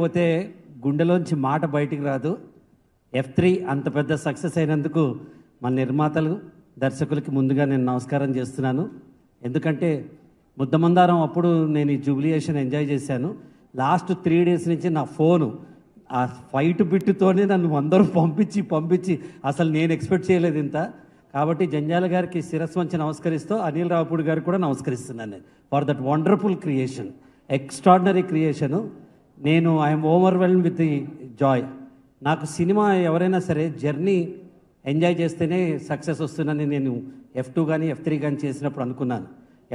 పోతే గుండెలోంచి మాట బయటికి రాదు. F3 అంత పెద్ద సక్సెస్ అయినందుకు మన నిర్మాతలు దర్శకులకి ముందుగా నేను నమస్కారం చేస్తున్నాను. ఎందుకంటే ముద్దమందారం అప్పుడు నేను ఈ జూబిలియేషన్ ఎంజాయ్ చేశాను. లాస్ట్ 3 days నుంచి నా ఫోను ఆ ఫైట్ బిట్టుతోనే నన్ను అందరూ పంపించి అసలు నేను ఎక్స్పెక్ట్ చేయలేదు ఇంత. కాబట్టి జంజాల గారికి శిరస్సు వంచి నమస్కరిస్తూ అనిల్ రావుపూడి గారికి కూడా నమస్కరిస్తున్నాను నేను for that wonderful creation, extraordinary creation. నేను I'm overwhelm with the joy. నాకు సినిమా ఎవరైనా సరే జర్నీ ఎంజాయ్ చేస్తేనే సక్సెస్ వస్తుందని నేను F2 కానీ F3 కానీ చేసినప్పుడు అనుకున్నాను.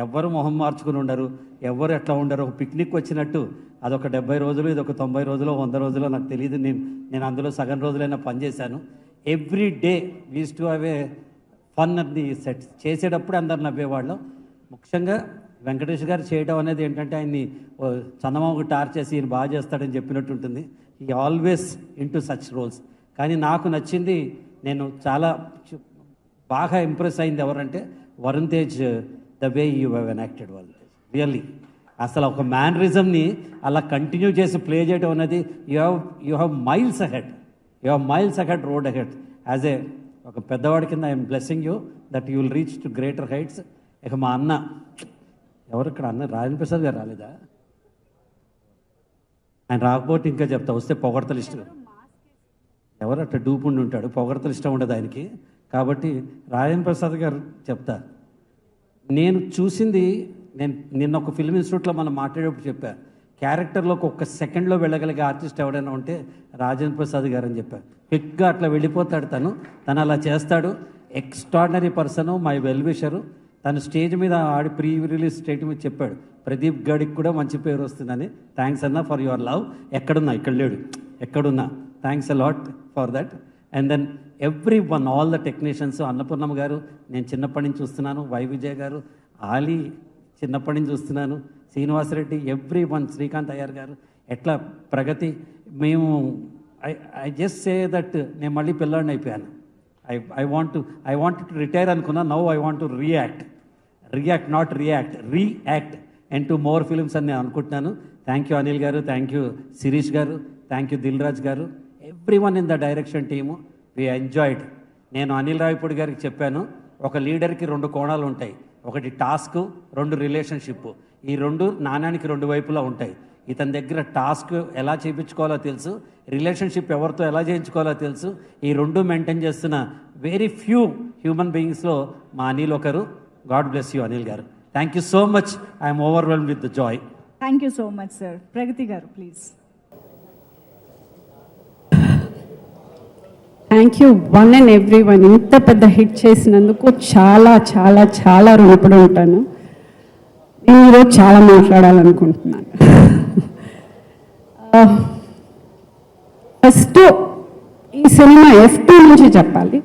ఎవ్వరు మొహం మార్చుకుని ఉండరు, ఎవ్వరు ఎట్లా ఉండరు. ఒక పిక్నిక్ వచ్చినట్టు అదొక 70 రోజులు, ఇదొక 90 రోజులు, 100 రోజులు నాకు తెలియదు. నేను అందులో సగం రోజులైనా పనిచేశాను. Every day was to have a fun at the set. చేసేటప్పుడు అందరు నవ్వేవాళ్ళం. ముఖ్యంగా వెంకటేష్ గారు చేయడం అనేది ఏంటంటే ఆయన్ని చందమామకు టార్చ్ చేసి ఈయన బాగా చేస్తాడని చెప్పినట్టు ఉంటుంది. ఈ ఆల్వేస్ ఇంటూ సచ్ రోల్స్. కానీ నాకు నచ్చింది, నేను చాలా బాగా ఇంప్రెస్ అయింది ఎవరంటే Varun Tej, the way you have enacted Varun Tej. Really అసలు ఒక మ్యానరిజంని అలా కంటిన్యూ చేసి ప్లే చేయడం అనేది you have miles ahead road ahead. As a ఒక పెద్దవాడి కింద I'm blessing you that you will reach to greater heights. ఇక మా అన్న ఎవరు ఇక్కడ అన్న రాజేంద్ర ప్రసాద్ గారు రాలేదా? ఆయన రాకపోతే ఇంకా చెప్తా, వస్తే పొగడతలు ఇష్టం. ఎవరు అట్లా డూపుండి ఉంటాడు, పొగడతలు ఇష్టం ఉండదు ఆయనకి. కాబట్టి రాజేంద్ర ప్రసాద్ గారు చెప్తా. నేను చూసింది, నేను నిన్న ఒక ఫిల్మ్ ఇన్స్టిట్యూట్లో మనం మాట్లాడేటప్పుడు చెప్పా, క్యారెక్టర్లోకి ఒక్క సెకండ్లో వెళ్ళగలిగే ఆర్టిస్ట్ ఎవడైనా ఉంటే రాజేంద్ర ప్రసాద్ గారు అని చెప్పా. క్విక్గా అట్లా వెళ్ళిపోతాడు తను అలా చేస్తాడు. Extraordinary person, my well wisher. తను స్టేజ్ మీద ఆడి ప్రీ రిలీజ్ స్టేట్మెంట్ చెప్పాడు, ప్రదీప్ గడికి కూడా మంచి పేరు వస్తుందని. థ్యాంక్స్ అన్న ఫర్ యువర్ లవ్. ఎక్కడున్నా, ఇక్కడ లేడు, ఎక్కడున్నా thanks a lot for that. And then every one, all the technicians, Annapurnamma గారు నేను చిన్నప్పటి నుంచి చూస్తున్నాను, వై విజయ్ గారు, ఆలీ చిన్నప్పటి నుంచి చూస్తున్నాను, శ్రీనివాసరెడ్డి, ఎవ్రీ వన్, శ్రీకాంత్ అయ్యర్ గారు, ఎట్లా ప్రగతి. మేము ఐ జస్ట్ సే దట్ నేను మళ్ళీ పిల్లాడిని అయిపోయాను. ఐ వాంట్ టు రిటైర్ అనుకున్నా. Now I want to react and to more films అని నేను అనుకుంటున్నాను. థ్యాంక్ యూ అనిల్ గారు, థ్యాంక్ యూ శిరీష్ గారు, థ్యాంక్ యూ దిల్ రాజ్ గారు, everyone in the direction team. We enjoyed. నేను అనిల్ రావిపూడి గారికి చెప్పాను, ఒక లీడర్కి 2 కోణాలు ఉంటాయి. ఒకటి టాస్క్, 2 రిలేషన్షిప్. ఈ 2 నాణ్యానికి 2 వైపులా ఉంటాయి. ఇతని దగ్గర టాస్క్ ఎలా చేయించుకోవాలో తెలుసు, రిలేషన్షిప్ ఎవరితో ఎలా చేయించుకోవాలో తెలుసు. ఈ 2 మెయింటైన్ చేస్తున్న వెరీ ఫ్యూ హ్యూమన్ బీయింగ్స్లో మా అనిల్ ఒకరు. గాడ్ బ్లెస్ యూ అనిల్ గారు. Thank you so much. I'm overwhelm with the joy. Thank you so much sir. Pragathi గారు please. Thank you one and every one. ఇంత పెద్ద హిట్ చేసినందుకు చాలా చాలా చాలా రుణపడి ఉంటాను. నేను ఈరోజు చాలా మాట్లాడాలనుకుంటున్నాను. ఫస్ట్ ఈ సినిమా F2 నుంచి చెప్పాలి.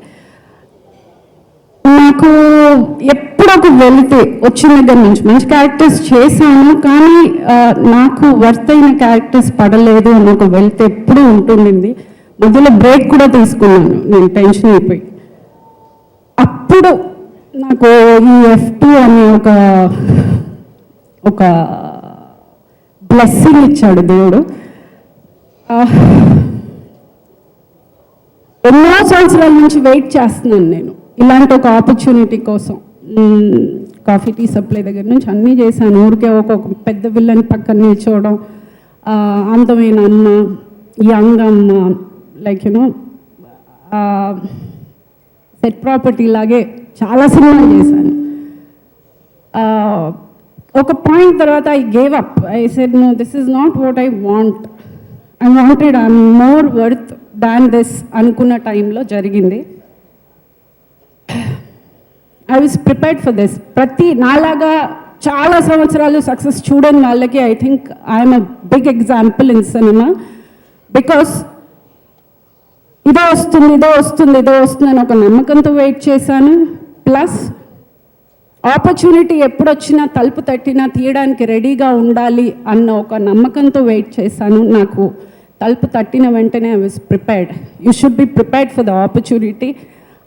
నాకు ఎప్పుడు ఒక వెళ్తే వచ్చిన దగ్గర నుంచి మంచి క్యారెక్టర్స్ చేశాను, కానీ నాకు వర్త్ అయిన క్యారెక్టర్స్ పడలేదు అని ఒక వెళ్తే ఎప్పుడూ ఉంటుండింది. మధ్యలో బ్రేక్ కూడా తీసుకున్నాను నేను, టెన్షన్ అయిపోయి. అప్పుడు నాకు ఈ F2 అనే ఒక బ్లెస్సింగ్ ఇచ్చాడు దేవుడు. ఎన్నో సంవత్సరాల నుంచి వెయిట్ చేస్తున్నాను నేను ఇలాంటి ఒక ఆపర్చునిటీ కోసం. కాఫీ టీ సప్లై దగ్గర నుంచి అన్నీ చేశాను. ఊరికే ఒక పెద్ద విల్లని పక్కన నిల్చోవడం, అందమైన అమ్మ, యంగ్ అమ్మ, లైక్ యూనో సెట్ ప్రాపర్టీ లాగే చాలా సినిమాలు చేశాను. ఒక పాయింట్ తర్వాత I gave up. I said no, this is not what I want. I'm more worth than this అనుకున్న టైంలో జరిగింది. I was prepared for this. నాలాగా చాలా సంవత్సరాలు సక్సెస్ చూడని వాళ్ళకి I think I'm a big example in cinema. Because ఇదో వస్తుంది అని ఒక నమ్మకంతో వెయిట్ చేశాను. ప్లస్ ఆపర్చునిటీ ఎప్పుడొచ్చినా తలుపు తట్టినా తీయడానికి రెడీగా ఉండాలి అన్న ఒక నమ్మకంతో వెయిట్ చేశాను. నాకు తలుపు తట్టిన వెంటనే I was prepared. You should be prepared for the opportunity.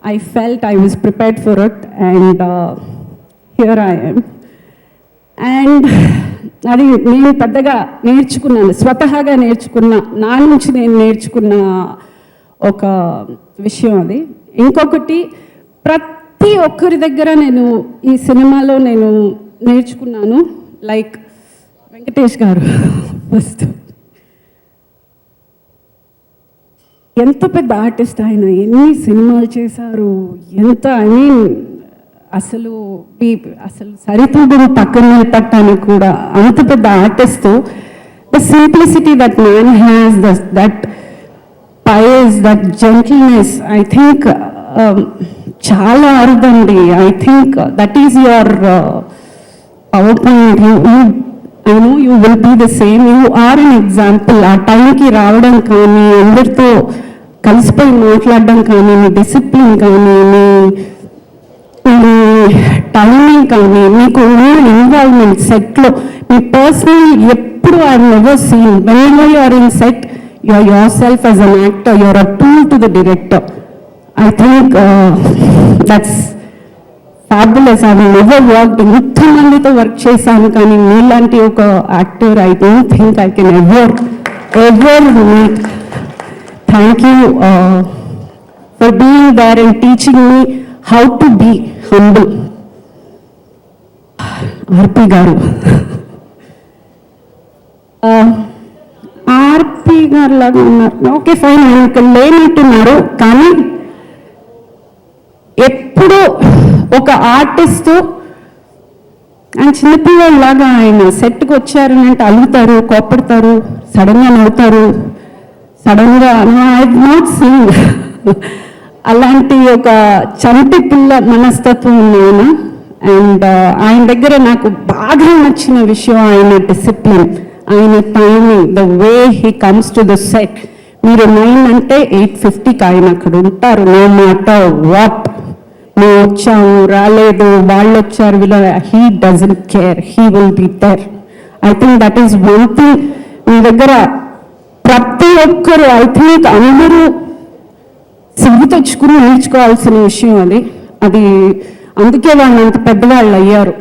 I felt I was prepared for it, and here I am. And అది నేను పెద్దగా నేర్చుకున్నాను, స్వతహాగా నేర్చుకున్న, నా నుంచి నేను నేర్చుకున్న ఒక విషయం అది. ఇంకొకటి, ప్రతి ఒక్కరి దగ్గర నేను ఈ సినిమాలో నేను నేర్చుకున్నాను. లైక్ వెంకటేష్ గారు ఫస్ట్, ఎంత పెద్ద ఆర్టిస్ట్ ఆయన, ఎన్ని సినిమాలు చేశారు, ఎంత ఐ మీన్ అసలు సరితూగుడు పక్కన నిలబడటానికి కూడా అంత పెద్ద artist. The simplicity that man has, that poise, that gentleness, I think చాలా అరుదండి. I think that is your power point. I know you will be the same. You are an example. ఆ టైంకి రావడం కానీ, అందరితో కలిసిపోయి మాట్లాడడం కానీ, మీ డిసిప్లిన్ కానీ, మీ టైమింగ్ కానీ, మీకు ఉన్న ఇన్వాల్వ్మెంట్ సెట్లో, మీ పర్సనల్ ఎప్పుడు I never seen whenever you are in set, you are yourself as an actor, you are a tool to the director. I think that's fabulous. I never worked, ఇంతమందితో work చేశాను, కానీ మీలాంటి ఒక actor I don't think I can ever meet. Thank you for being there and teaching me how to be humble. RP గారు, RP గారు లాగా ఉన్నారు. Okay fine, ఆయన ఇక్కడ లేనట్టున్నారు, కానీ ఎప్పుడు ఒక ఆర్టిస్టు ఆయన చిన్నపిల్లలాగా ఆయన సెట్కి వచ్చారని అంటే అలుగుతారు, కోప్పడతారు, సడన్గా నవ్వుతారు, సడన్గా ఐ నాట్ సింగ్. అలాంటి ఒక చంటి పిల్ల మనస్తత్వం ఉన్నాయన. అండ్ ఆయన దగ్గర నాకు బాగా నచ్చిన విషయం ఆయన డిసిప్లిన్, ఆయన timing, the way he comes to the set. మీరు 9 అంటే 8:50కి ఆయన అక్కడ ఉంటారు. నో మ్యాటర్ వాట్, మేము వచ్చాము రాలేదు, వాళ్ళు వచ్చారు వీళ్ళు, he doesn't care, he will be there. I think that is one thing మీ దగ్గర ప్రతి ఒక్కరు, ఐ థింక్ అందరూ సిగ్గు తెచ్చుకుని నేర్చుకోవాల్సిన విషయం అది. అందుకే వాళ్ళు అంత పెద్దవాళ్ళు అయ్యారు.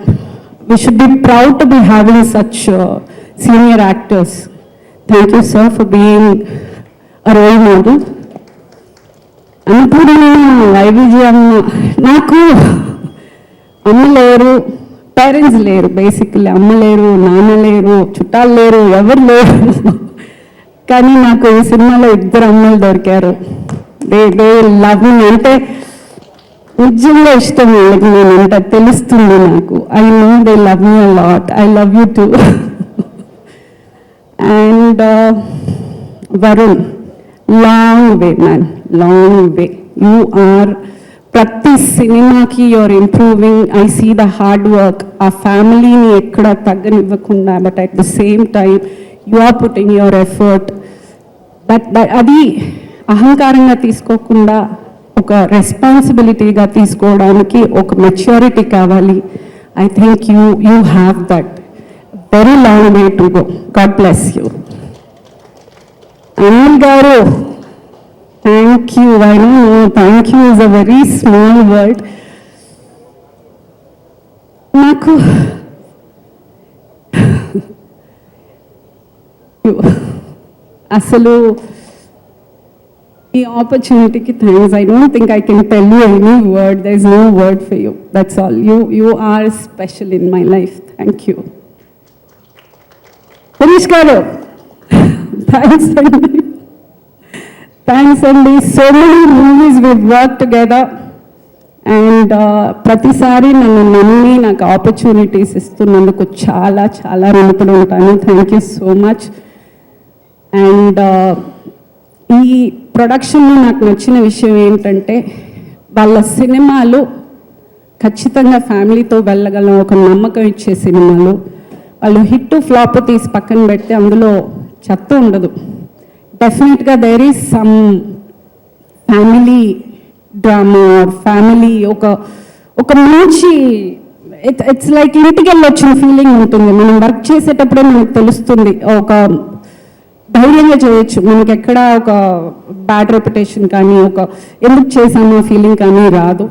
We should be proud to be having such senior actors. Thank you sir for being a role model. Annapurna, Y Vijaya అమ్మ, నాకు అమ్మ లేరు, పేరెంట్స్ లేరు, బేసిక్లీ అమ్మ లేరు, నాన్న లేరు, చుట్టాలు లేరు, ఎవరు లేరు. కానీ నాకు ఈ సినిమాలో 2 అమ్మలు దొరికారు. They love me. అంటే నిజంగా ఇష్టం వాళ్ళకి నేను అంటే తెలుస్తుంది నాకు. I know they love me a lot. I love you too. And Varun, long way man, long way. You are ప్రతి సినిమాకి you are improving. I see the hard work. ఆ ఫ్యామిలీని ఎక్కడ తగ్గనివ్వకుండా, but at the same time you are putting your effort. అది అహంకారంగా తీసుకోకుండా ఒక రెస్పాన్సిబిలిటీగా తీసుకోవడానికి ఒక మెచ్యూరిటీ కావాలి. I think you have that. Very long way to go. God bless you. Anil గారు, thank you. I know thank you is a very small word. నాకు అసలు ఈ ఆపర్చునిటీకి thanks. I don't think I can tell you any word. There is no word for you. That's all. You are special in my life. Thank you. Manish garu, thanks అండి. Thanks అండి. So many movies we work together and ప్రతిసారి నన్ను నమ్మి నాకు opportunities ఇస్తున్నందుకు చాలా చాలా రుణపడి ఉంటాను. Thank you so much. And ఈ ప్రొడక్షన్లో నాకు నచ్చిన విషయం ఏంటంటే, వాళ్ళ సినిమాలు ఖచ్చితంగా ఫ్యామిలీతో వెళ్ళగలం ఒక నమ్మకం ఇచ్చే సినిమాలు. వాళ్ళు హిట్ ఫ్లాప్ తీసి పక్కన పెడితే అందులో చెత్త ఉండదు. డెఫినెట్గా there is some family drama, family ఒక మంచి, ఇట్స్ లైక్ ఇంటికి వెళ్ళి వచ్చిన ఫీలింగ్ ఉంటుంది. మనం వర్క్ చేసేటప్పుడే మనకు తెలుస్తుంది. ఒక ధైర్యంగా చేయొచ్చు. మనకి ఎక్కడ ఒక బ్యాడ్ రెప్యుటేషన్ కానీ, ఒక ఎందుకు చేసామో ఫీలింగ్ కానీ రాదు.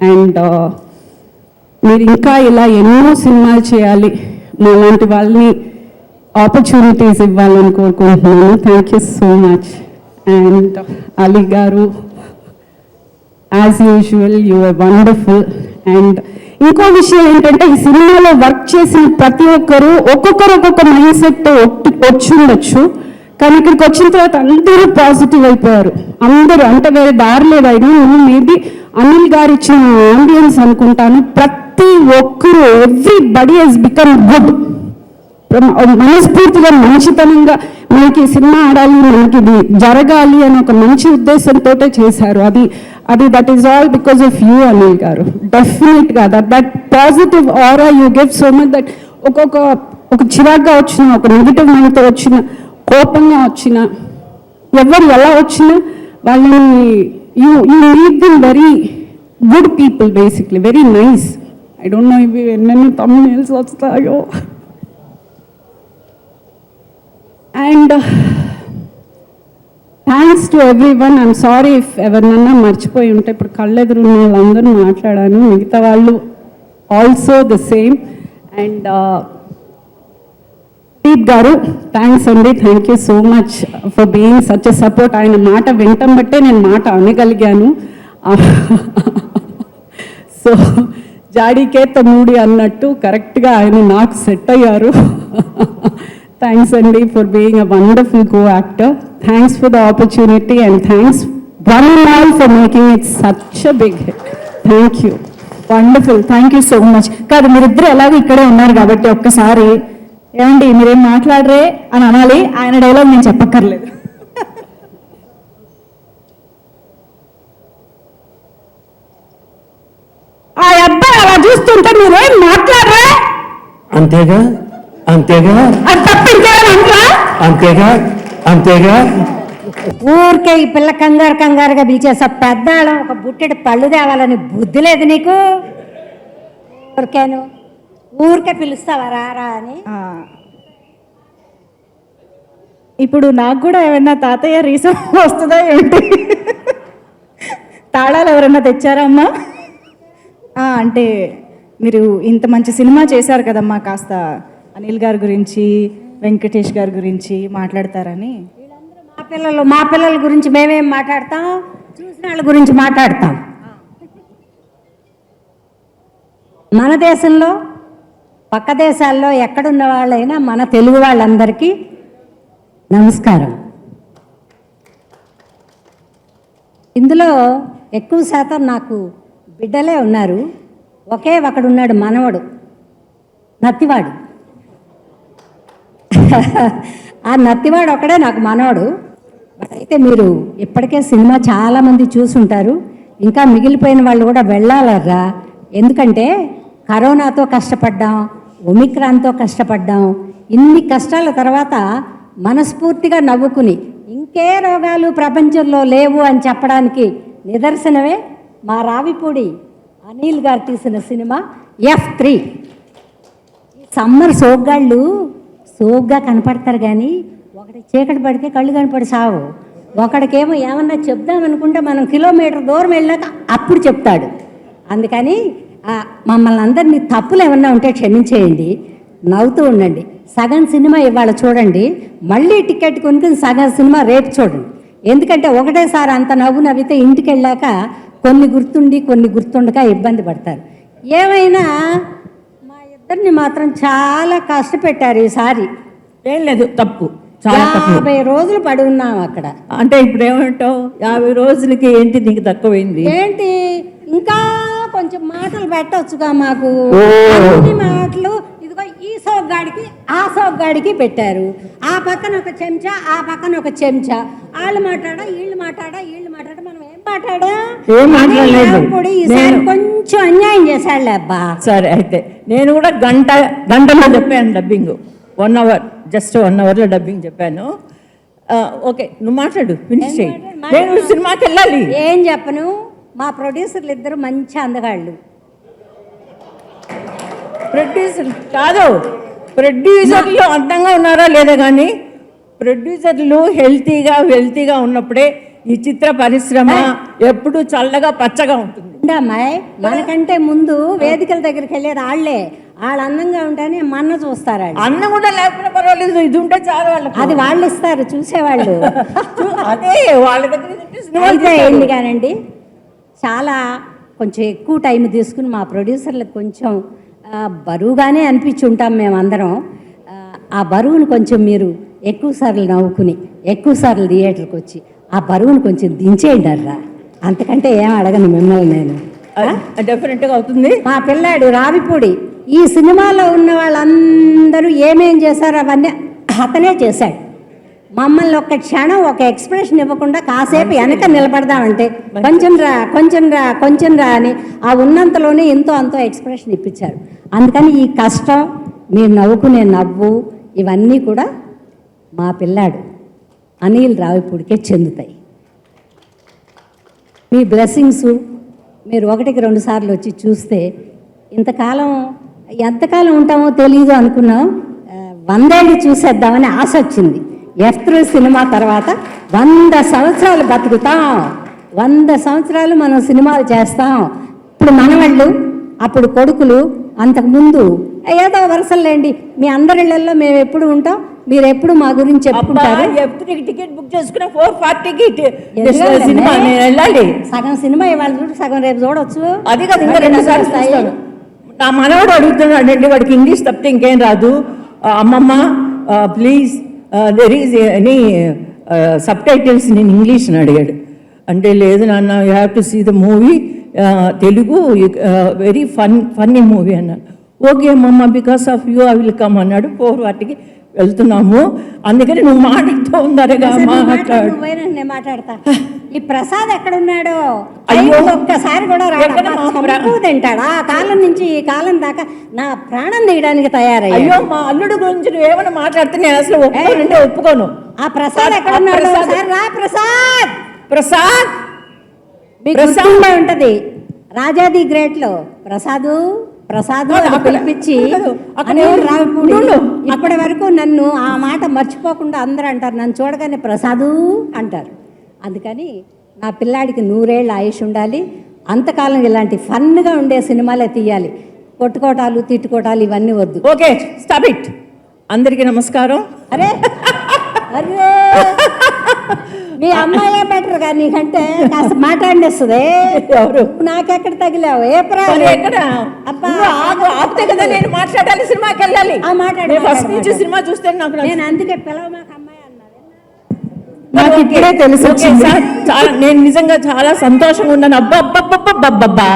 అండ్ మీరు ఇంకా ఇలా ఎన్నో సినిమాలు చేయాలి. మా లాంటి వాళ్ళని ఆపర్చునిటీస్ ఇవ్వాలని కోరుకుంటున్నాను. Thank you so much. And Ali garu, as usual you are wonderful. And ఇంకో విషయం ఏంటంటే, ఈ సినిమాలో వర్క్ చేసిన ప్రతి ఒక్కరు ఒక్కొక్క మైండ్ సెట్ వచ్చి ఉండొచ్చు, కానీ ఇక్కడికి వచ్చిన తర్వాత అందరూ పాజిటివ్ అయిపోయారు. అందరూ, అంటే వేరే దారి లేదైనా మేబీ అనిల్ గారు ఇచ్చిన ఆంబియన్స్ అనుకుంటాను. ప్రతి ఒక్కరూ, ఎవ్రీబడి హెస్ బికమ్ గుడ్. మనస్ఫూర్తిగా మంచితనంగా మనకి సినిమా ఆడాలి, మనకి ఇది జరగాలి అని ఒక మంచి ఉద్దేశంతో చేశారు. అది that is all because of you Anil గారు. డెఫినెట్గా that positive aura you give so much that ఒక చిరాగ్గా వచ్చిన, ఒక నెగిటివ్ మైండ్తో వచ్చిన, కోపంగా వచ్చిన, ఎవరు ఎలా వచ్చినా వాళ్ళని you make them very good people, basically very nice. I don't know ఇవి ఎన్నెన్ని తమిళ్ వస్తాయో. And thanks to every one. I'm sorry if ఎవరినన్నా మర్చిపోయి ఉంటే. ఇప్పుడు కళ్ళెదురున్న వాళ్ళందరూ మాట్లాడాను, మిగతా వాళ్ళు also the same. And Deep గారు, థ్యాంక్స్ అండి. Thank you so much for being such a support. ఆయన మాట వింటం బట్టే నేను మాట అనగలిగాను. సో జాడీకే తమ్ముడి అన్నట్టు కరెక్ట్గా ఆయన నాకు సెట్ అయ్యారు. థ్యాంక్స్ అండి for being a wonderful co actor. Thanks for the opportunity and thanks one and all for making it such a big hit. Thank you. Wonderful, thank you so much. కాదు, మీరిద్దరు ఎలాగో ఇక్కడే ఉన్నారు కాబట్టి ఒక్కసారి ఏమండి మీరేం మాట్లాడరే అని అనాలి. ఆయన డైలాగ్ నేను చెప్పక్కర్లేదు. ఆ అబ్బాయి అలా చూస్తుంటే మీరేం మాట్లాడరా? అంతేగా అంతేగా అది తప్ప ఇంకేమంటారా? అంతేగా అంతేగా. ఊరికే ఈ పిల్ల కంగారుగా పిలిచేసా. పెద్దాళ్ళం ఒక బుట్టెడు పళ్ళు తేవాలని బుద్ధి లేదు నీకు? ఊరికే పిలుస్తావా రారా అని? ఇప్పుడు నాకు కూడా ఏమన్నా తాతయ్య రీసం వస్తుందా ఏంటి? తాళాలు ఎవరన్నా తెచ్చారా అమ్మా? అంటే మీరు ఇంత మంచి సినిమా చేశారు కదమ్మా, కాస్త అనిల్ గారి గురించి, వెంకటేష్ గారి గురించి మాట్లాడతారని. మా పిల్లల గురించి మేమేం మాట్లాడతాం, చూసిన వాళ్ళ గురించి మాట్లాడతాం. మన దేశంలో, పక్క దేశాల్లో ఎక్కడున్న వాళ్ళైనా మన తెలుగు వాళ్ళందరికీ నమస్కారం. ఇందులో ఎక్కువ శాతం నాకు బిడ్డలే ఉన్నారు. ఒకే ఒకడున్నాడు మనవడు, నత్తివాడు. ఆ నత్తివాడు ఒకడే నాకు మనవడు. బట్ అయితే మీరు ఇప్పటికే సినిమా చాలామంది చూసుంటారు. ఇంకా మిగిలిపోయిన వాళ్ళు కూడా వెళ్ళాలరా. ఎందుకంటే కరోనాతో కష్టపడ్డాం, ఒమిక్రాన్తో కష్టపడ్డాం. ఇన్ని కష్టాల తర్వాత మనస్ఫూర్తిగా నవ్వుకుని ఇంకే రోగాలు ప్రపంచంలో లేవు అని చెప్పడానికి నిదర్శనమే మా రావిపూడి అనిల్ గారు తీసిన సినిమా F3. సమ్మర్ సోగ్గాళ్ళు సోగ్గా కనపడతారు, కానీ ఒకటి చీకటి పడితే కళ్ళు కనపడి సావు. ఒకడికేమో ఏమన్నా చెప్దామనుకుంటే మనం కిలోమీటర్ దూరం వెళ్ళాక అప్పుడు చెప్తాడు. అందుకని మమ్మల్ని అందరినీ తప్పులు ఏమన్నా ఉంటే క్షమించేయండి, నవ్వుతూ ఉండండి. సగం సినిమా ఇవాళ చూడండి, మళ్ళీ టికెట్ కొనుక్కుని సగం సినిమా రేపు చూడండి. ఎందుకంటే ఒకటేసారి అంత నవ్వు నవ్వితే ఇంటికి వెళ్ళాక కొన్ని గుర్తుండి కొన్ని గుర్తుండక ఇబ్బంది పడతారు. ఏమైనా మా ఇద్దరిని మాత్రం చాలా కష్టపెట్టారు ఈసారి. ఏం లేదు, తప్పు. 50 రోజులు పడి ఉన్నాం అక్కడ. అంటే ఇప్పుడు ఏమంటావు, 50 రోజులకి ఏంటి నీకు తక్కువైంది ఏంటి? ఇంకా కొంచెం మాటలు పెట్టొచ్చుగా మాకు. అన్ని మాటలు ఇదిగో ఈ సోగ్గాడికి ఆ సోగ్గాడికి పెట్టారు. ఆ పక్కన ఒక చెంచా, ఆ పక్కన ఒక చెంచా. వాళ్ళు మాట్లాడా, వీళ్ళు మాట్లాడా, మనం ఏం మాట్లాడా? ఈసారి కొంచెం అన్యాయం చేశాడులే అబ్బా. సరే, అయితే నేను కూడా గంటలో చెప్పాను డబ్బింగ్. 1 అవర్, జస్ట్ 1 అవర్లో డబ్బింగ్ చెప్పాను. ఓకే, నువ్వు మాట్లాడు, ఫినిష్ చేయి. నేను సినిమాకి వెళ్ళాలి. ఏం చెప్పను, మా ప్రొడ్యూసర్లు ఇద్దరు మంచి అందగాళ్ళు. ప్రొడ్యూసర్ కాదు, ప్రొడ్యూసర్లు అందంగా ఉన్నారా లేదా, కానీ ప్రొడ్యూసర్లు హెల్తీగా ఉన్నప్పుడే ఈ చిత్ర పరిశ్రమ ఎప్పుడు చల్లగా పచ్చగా ఉంటుంది. అమ్మాయి, మనకంటే ముందు వేదికల దగ్గరికి వెళ్ళేది వాళ్ళే. వాళ్ళు అందంగా ఉంటేనే మన్న చూస్తారు వాళ్ళు. అన్నం కూడా లేకపోయినా పర్వాలేదు, ఇది ఉంటే చాలు వాళ్ళకి. అది వాళ్ళు ఇస్తారు చూసేవాళ్ళు. అదే వాళ్ళ దగ్గర తింటే సినిమా అయితే అయింది కానండి, చాలా కొంచెం ఎక్కువ టైం తీసుకుని మా ప్రొడ్యూసర్లకు కొంచెం బరువుగానే అనిపించి ఉంటాం మేమందరం. ఆ బరువును కొంచెం మీరు ఎక్కువ సార్లు నవ్వుకుని ఎక్కువ సార్లు థియేటర్కి వచ్చి ఆ బరువును కొంచెం దించేయండి అర్రా. అంతకంటే ఏం అడగను మిమ్మల్ని నేను. డెఫినెట్గా అవుతుంది. మా పిల్లాడు రావిపూడి ఈ సినిమాలో ఉన్న వాళ్ళందరూ ఏమేం చేశారో అవన్నీ అతనే చేశాడు. మమ్మల్ని ఒక్క క్షణం ఒక ఎక్స్ప్రెషన్ ఇవ్వకుండా కాసేపు వెనక నిలబడదామంటే కొంచెం రా కొంచెం రా కొంచెం రా అని ఆ ఉన్నంతలోనే ఎంతో అంతో ఎక్స్ప్రెషన్ ఇప్పించారు. అందుకని ఈ కష్టం, మీరు నవ్వుకునే నవ్వు, ఇవన్నీ కూడా మా పిల్లాడు అనిల్ రావిపూడికే చెందుతాయి. మీ బ్లెస్సింగ్స్ మీరు 1-2 సార్లు వచ్చి చూస్తే ఎంతకాలం ఉంటామో తెలీదు అనుకున్నాం. 100 ఏళ్ళు చూసేద్దామని ఆశ వచ్చింది. F3 సినిమా తర్వాత 100 సంవత్సరాలు బతుకుతాం, 100 సంవత్సరాలు మనం సినిమాలు చేస్తాం. ఇప్పుడు మనవాళ్ళు, అప్పుడు కొడుకులు, అంతకుముందు ఏదో వరుసలేండి. మీ అందరిళ్ళల్లో మేము ఎప్పుడు ఉంటాం, మీరు ఎప్పుడు మా గురించి చెప్పుకుంటారు. టికెట్ బుక్ చేసుకున్న 440కి సినిమా వెళ్ళాలి. సగం సినిమా ఇవాళ చూడు, సగం రేపు చూడవచ్చు. అది కాదు, ఇంకా 2 సార్లు చూస్తాను. నా మనవాడు అడుగుతున్నాడండి, వాడికి ఇంగ్లీష్ తప్పితే ఇంకేం రాదు. అమ్మమ్మ please there is any subtitles in English అని అడిగాడు. అంటే లేదు నాన్న, you have to see the movie Telugu, very funny movie అన్నాడు. ఓకే అమ్మమ్మ, because of you I will come అన్నాడు. 4:40కి వెళ్తున్నాము, అందుకని నువ్వు మాట్లాడుతూ ఉందరగా మాట్లాడు. నేను మాట్లాడతా. ఈ ప్రసాద్ ఎక్కడున్నాడో అయ్యో, ఒక్కసారి కూడా తింటాడు. ఆ కాలం నుంచి ఈ కాలం దాకా నా ప్రాణం తీయడానికి తయారయ్యా. అయ్యో, మా అల్లుడు గురించి నువ్వు ఏమైనా మాట్లాడితే నేను అసలు ఒప్పుకోనంటే ఒప్పుకోను. ఆ ప్రసాద్ ఎక్కడున్నాడు? రా ప్రసాద్. ప్రసాద్ ప్రసాద్ ఉంటది రాజాది గ్రేట్ లో ప్రసాదు పిలిపించి ఇప్పటి వరకు నన్ను ఆ మాట మర్చిపోకుండా అందరూ అంటారు, నన్ను చూడగానే ప్రసాదు అంటారు. అందుకని నా పిల్లాడికి 100 ఏళ్ళ ఆయుష్ ఉండాలి. అంతకాలం ఇలాంటి ఫన్గా ఉండే సినిమాలే తీయాలి. కొట్టుకోటాలు తిట్టుకోటాలు ఇవన్నీ వద్దు. Okay, stop it. అందరికీ నమస్కారం. అరే అరే, మీ అమ్మాయే బెటర్ గా నీకంటే కాస్త మాట్లాడేస్తుంది. ఎవరు? నాకెక్కడ తగిలావు? ఏ ఎక్కడ? ఆపితే కదా నేను మాట్లాడాలి, సినిమాకి వెళ్ళాలి. ఫస్ట్ నుంచి సినిమా చూస్తే నాకు నేను అందుకే పిలవ మాకు అమ్మాయి అన్నది. నాకు ఇప్పుడే తెలుసు. చాలా, నేను నిజంగా చాలా సంతోషంగా ఉన్నాను. అబ్బబ్బబ్బబ్బబ్బబ్బా,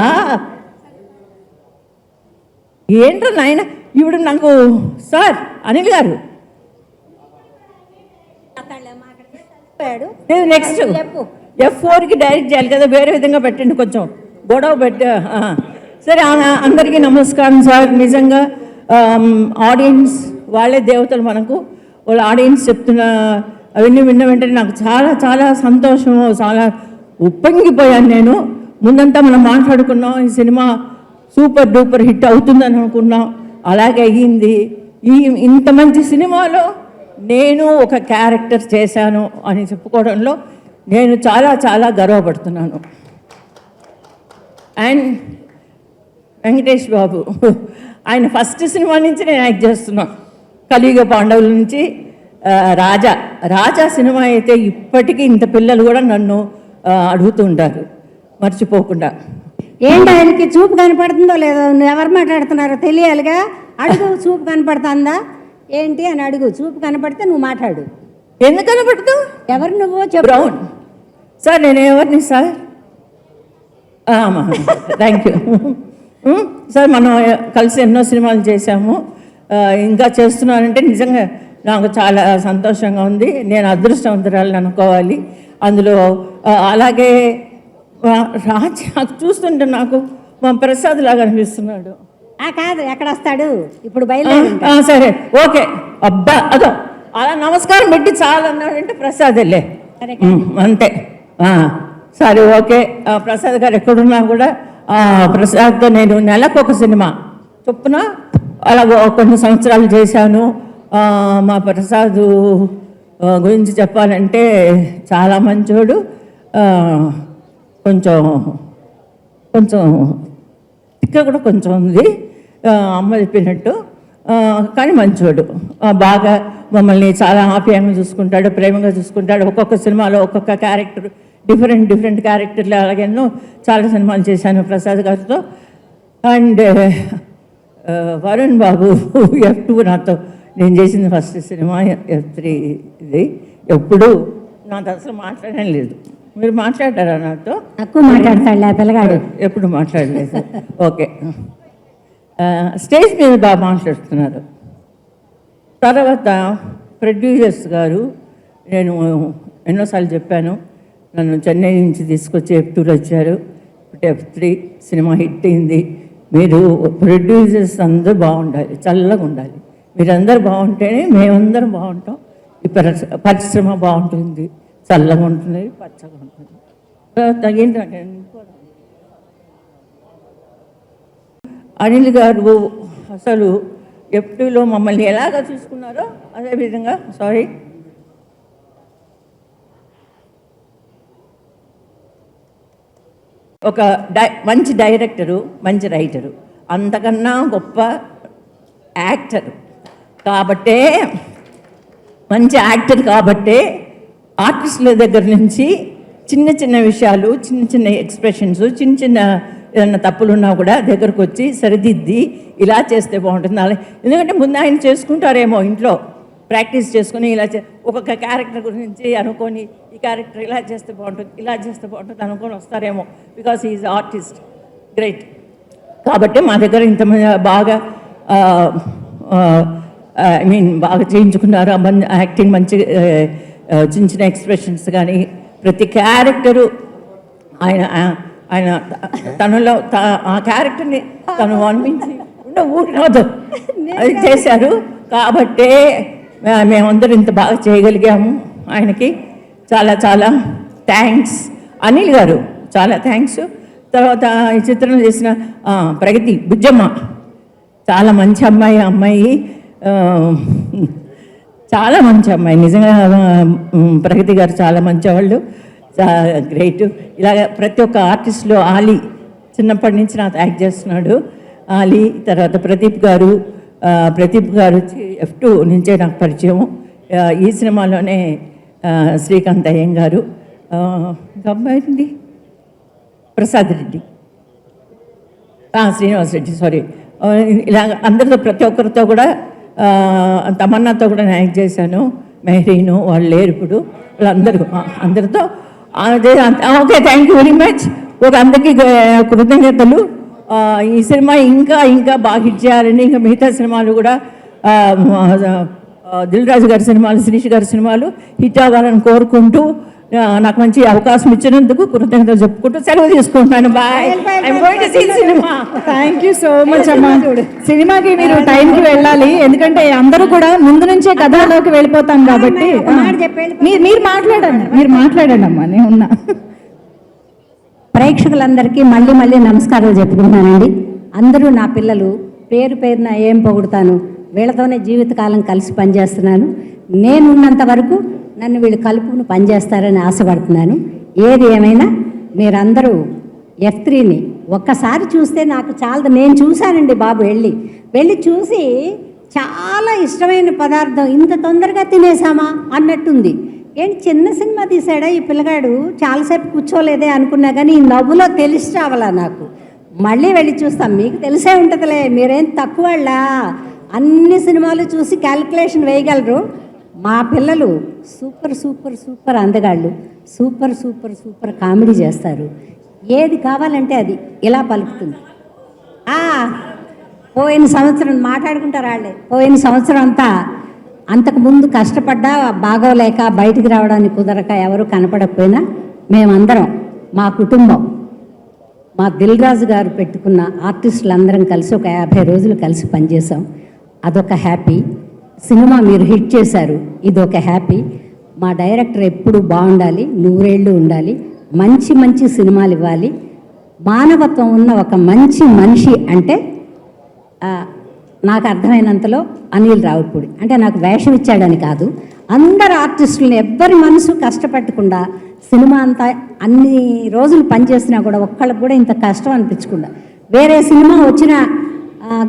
ఏంటో నాయన ఇప్పుడు నాకు. సార్ అనిల్ గారు, నెక్స్ట్ F4కి డైరెక్ట్ చేయాలి కదా, వేరే విధంగా పెట్టండి, కొంచెం గొడవ పెట్ట. సరే, అందరికీ నమస్కారం సార్. నిజంగా ఆడియన్స్ వాళ్ళే దేవతలు మనకు. వాళ్ళ ఆడియన్స్ చెప్తున్న అవన్నీ విన్న వెంటనే నాకు చాలా చాలా సంతోషం, చాలా ఉప్పొంగిపోయాను నేను. ముందంతా మనం మాట్లాడుకున్నాం, ఈ సినిమా సూపర్ డూపర్ హిట్ అవుతుందని అనుకున్నాం, అలాగే అయ్యింది. ఇంత మంచి సినిమాలో నేను ఒక క్యారెక్టర్ చేశాను అని చెప్పుకోవడంలో నేను చాలా చాలా గర్వపడుతున్నాను. అండ్ వెంకటేష్ బాబు, ఆయన ఫస్ట్ సినిమా నుంచి నేను యాక్ట్ చేస్తున్నాను. కలియుగ పాండవుల నుంచి రాజా సినిమా అయితే ఇప్పటికీ ఇంత పిల్లలు కూడా నన్ను అడుగుతూ ఉంటారు మర్చిపోకుండా. ఏంటి ఆయనకి చూపు కనపడుతుందో లేదో, ఎవరు మాట్లాడుతున్నారో తెలియాలిగా. అడుగు, చూపు కనపడుతుందా ఏంటి అని అడుగు. చూపు కనపడితే నువ్వు మాట్లాడు. ఎందుకు కనపడుతూ? ఎవరు నువ్వు చెప్పు. Brown sir. నేను ఎవరిని సార్? Thank you sir. మనం కలిసి ఎన్నో సినిమాలు చేశాము, ఇంకా చేస్తున్నానంటే నిజంగా నాకు చాలా సంతోషంగా ఉంది. నేను అదృష్టవంతురాలని అనుకోవాలి అందులో. అలాగే నాకు చూస్తుంటే నాకు మా ప్రసాద్ లాగా అనిపిస్తున్నాడు. కాదు, ఎక్కడ వస్తాడు ఇప్పుడు? బయలుదేరి. సరే, ఓకే. అబ్బా, అదో అలా నమస్కారం పెట్టి చాలు అన్నాడంటే ప్రసాద్ వెళ్ళే అంతే. సరే, ఓకే. ప్రసాద్ గారు ఎక్కడున్నా కూడా ప్రసాద్తో నేను నెలకు ఒక సినిమా చొప్పున అలా కొన్ని సంవత్సరాలు చేశాను. మా ప్రసాద్ గురించి చెప్పాలంటే చాలా మంచోడు. కొంచెం తిక్క కూడా కొంచెం ఉంది. అమ్మ చెప్పినట్టు. కానీ మంచోడు, బాగా మమ్మల్ని చాలా ఆప్యాయంగా చూసుకుంటాడు, ప్రేమగా చూసుకుంటాడు. ఒక్కొక్క సినిమాలో ఒక్కొక్క క్యారెక్టర్, డిఫరెంట్ క్యారెక్టర్లు, అలాగే చాలా సినిమాలు చేశాను ప్రసాద్ గారితో. అండ్ వరుణ్ బాబు F2 నాతో నేను చేసిన ఫస్ట్ సినిమా, F3 ఇది. ఎప్పుడు నాతో అసలు మాట్లాడడం లేదు. మీరు మాట్లాడారా నాతో? తక్కువ మాట్లాడతాడు ఆ పిల్లగాడు. ఎప్పుడు మాట్లాడలేదు. ఓకే, స్టేజ్ మీద బాగా మాట్లాడుతున్నారు. తర్వాత ప్రొడ్యూసర్స్ గారు, నేను ఎన్నోసార్లు చెప్పాను, నన్ను చెన్నై నుంచి తీసుకొచ్చి F2 వచ్చారు, F3 సినిమా హిట్ అయింది. మీరు ప్రొడ్యూసర్స్ అందరూ బాగుండాలి, చల్లగా ఉండాలి. మీరందరూ బాగుంటేనే మేమందరం బాగుంటాం, ఈ పరిశ్రమ బాగుంటుంది, చల్లగా ఉంటుంది, పచ్చగా ఉంటుంది. ఏంటంటే అనిల్ గారు అసలు F2లో మమ్మల్ని ఎలాగ చూసుకున్నారో అదేవిధంగా, సారీ, ఒక మంచి డైరెక్టరు, మంచి రైటరు, అంతకన్నా గొప్ప యాక్టరు కాబట్టే, మంచి యాక్టర్ కాబట్టే ఆర్టిస్టుల దగ్గర నుంచి చిన్న విషయాలు, చిన్న ఎక్స్ప్రెషన్స్, చిన్న ఏదన్నా తప్పులున్నా కూడా దగ్గరకు వచ్చి సరిదిద్ది ఇలా చేస్తే బాగుంటుంది. అలా ఎందుకంటే ముందు ఆయన చేసుకుంటారేమో ఇంట్లో ప్రాక్టీస్ చేసుకుని, ఇలా ఒక్కొక్క క్యారెక్టర్ గురించి అనుకొని, ఈ క్యారెక్టర్ ఇలా చేస్తే బాగుంటుంది, ఇలా చేస్తే బాగుంటుంది అనుకొని వస్తారేమో. Because is artist, great. కాబట్టి మా దగ్గర ఇంతమంది బాగా ఐ మీన్ బాగా చేయించుకున్నారు. యాక్టింగ్ మంచి, చిన్న ఎక్స్ప్రెషన్స్ కానీ, ప్రతి క్యారెక్టరు ఆయన తనలో ఆ క్యారెక్టర్ని తను అనిపించి ఊరినోదు అది చేశారు. కాబట్టే మేమందరం ఇంత బాగా చేయగలిగాము. ఆయనకి చాలా థ్యాంక్స్. అనిల్ గారు చాలా థ్యాంక్స్. తర్వాత ఈ చిత్రం చేసిన ప్రగతి బుజ్జమ్మ చాలా మంచి అమ్మాయి, చాలా మంచి అమ్మాయి నిజంగా. ప్రగతి గారు చాలా మంచివాళ్ళు, గ్రేట్. ఇలాగ ప్రతి ఒక్క ఆర్టిస్ట్లో ఆలీ చిన్నప్పటి నుంచి నాతో యాక్ట్ చేస్తున్నాడు. ఆలీ, తర్వాత ప్రదీప్ గారు వచ్చి F2 నుంచే నాకు పరిచయం. ఈ సినిమాలోనే శ్రీకాంత్ అయ్యంగారు, అబ్బాయి ప్రసాద్ రెడ్డి, శ్రీనివాస్ రెడ్డి, సారీ, ఇలాగ అందరితో ప్రతి ఒక్కరితో కూడా, తమన్నాతో కూడా నేను యాక్ట్ చేశాను. మెహరీను వాళ్ళు లేరు ఇప్పుడు, అందరితో అదే. Okay, thank you very much. అందరికీ కృతజ్ఞతలు. ఈ సినిమా ఇంకా బాగా హిట్ చేయాలని, ఇంకా మిగతా సినిమాలు కూడా, దిల్ రాజు గారి సినిమాలు, శిరీష్ గారి సినిమాలు హిట్ అవ్వాలని కోరుకుంటూ, నాకు మంచి అవకాశం ఇచ్చినందుకు కృతజ్ఞతలు చెప్పుకుంటూ సెలవు తీసుకుంటున్నాను. Bye. Cinema. Thank you so much అమ్మా. సినిమాకి మీరు టైంకి వెళ్ళాలి, ఎందుకంటే అందరూ కూడా ముందు నుంచే కథలోకి వెళ్ళిపోతాం కాబట్టి. మీరు మాట్లాడండి అమ్మా, నేను ఉన్నా. ప్రేక్షకులందరికీ మళ్ళీ నమస్కారాలు చెప్పుకుంటున్నానండి. అందరూ నా పిల్లలు, పేరున ఏం పొగుడుతాను, వీళ్ళతోనే జీవితకాలం కలిసి పనిచేస్తున్నాను. నేనున్నంత వరకు నన్ను వీళ్ళు కలుపుకుని పనిచేస్తారని ఆశపడుతున్నాను. ఏది ఏమైనా మీరందరూ F3ని ఒక్కసారి చూస్తే నాకు చాలా, నేను చూశానండి బాబు, వెళ్ళి చూసి చాలా ఇష్టమైన పదార్థం ఇంత తొందరగా తినేసామా అన్నట్టుంది. ఏంటి చిన్న సినిమా తీసాడా ఈ పిల్లగాడు, చాలాసేపు కూర్చోలేదే అనుకున్నా, కానీ ఈ నవ్వులో తెలిసి రావాలా నాకు. మళ్ళీ వెళ్ళి చూస్తాం, మీకు తెలిసే ఉంటుందిలే, మీరేం తక్కువ వాళ్ళ, అన్ని సినిమాలు చూసి క్యాలిక్యులేషన్ వేయగలరు. మా పిల్లలు సూపర్ అందగాళ్ళు, సూపర్ కామెడీ చేస్తారు. ఏది కావాలంటే అది ఇలా పలుకుతుంది. పోయిన సంవత్సరం మాట్లాడుకుంటారు వాళ్ళే, పోయిన సంవత్సరం అంతా అంతకుముందు కష్టపడ్డా బాగోలేక బయటికి రావడానికి కుదరక ఎవరు కనపడకపోయినా మేమందరం, మా కుటుంబం, మా దిల్ రాజు గారు పెట్టుకున్న ఆర్టిస్టులందరం కలిసి ఒక 50 రోజులు కలిసి పనిచేసాం. అదొక హ్యాపీ. సినిమా మీరు హిట్ చేశారు, ఇదొక హ్యాపీ. మా డైరెక్టర్ ఎప్పుడు బాగుండాలి, 100 ఏళ్ళు ఉండాలి, మంచి సినిమాలు ఇవ్వాలి. మానవత్వం ఉన్న ఒక మంచి మనిషి అంటే నాకు అర్థమైనంతలో అనిల్ రావుపూడి. అంటే నాకు వేషం ఇచ్చాడని కాదు, అందరు ఆర్టిస్టులని ఎవ్వరి మనసు కష్టపెట్టకుండా, సినిమా అంతా అన్ని రోజులు పనిచేసినా కూడా ఒక్కళ్ళకి కూడా ఇంత కష్టం అనిపించకుండా, వేరే సినిమా వచ్చినా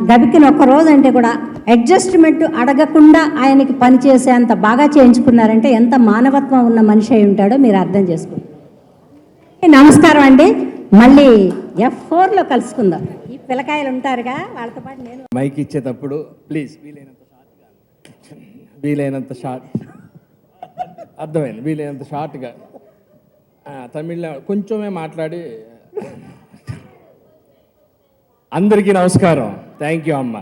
గబికిన ఒక్క రోజు అంటే కూడా అడ్జస్ట్మెంట్ అడగకుండా ఆయనకి పని చేసేంత బాగా చేయించుకున్నారంటే ఎంత మానవత్వం ఉన్న మనిషి అయి ఉంటాడో మీరు అర్థం చేసుకుంటారు. నమస్కారం అండి. మళ్ళీ F4లో కలుసుకుందాం. ఈ పిల్లకాయలు ఉంటారుగా, వాళ్ళతో పాటు నేను మైక్ ఇచ్చేటప్పుడు ప్లీజ్ వీలైనంత షార్ట్ అర్థమైంది, వీలైనంత షార్ట్గా తమిళ్లో కొంచెమే మాట్లాడి. అందరికీ నమస్కారం. థ్యాంక్ యూ అమ్మ.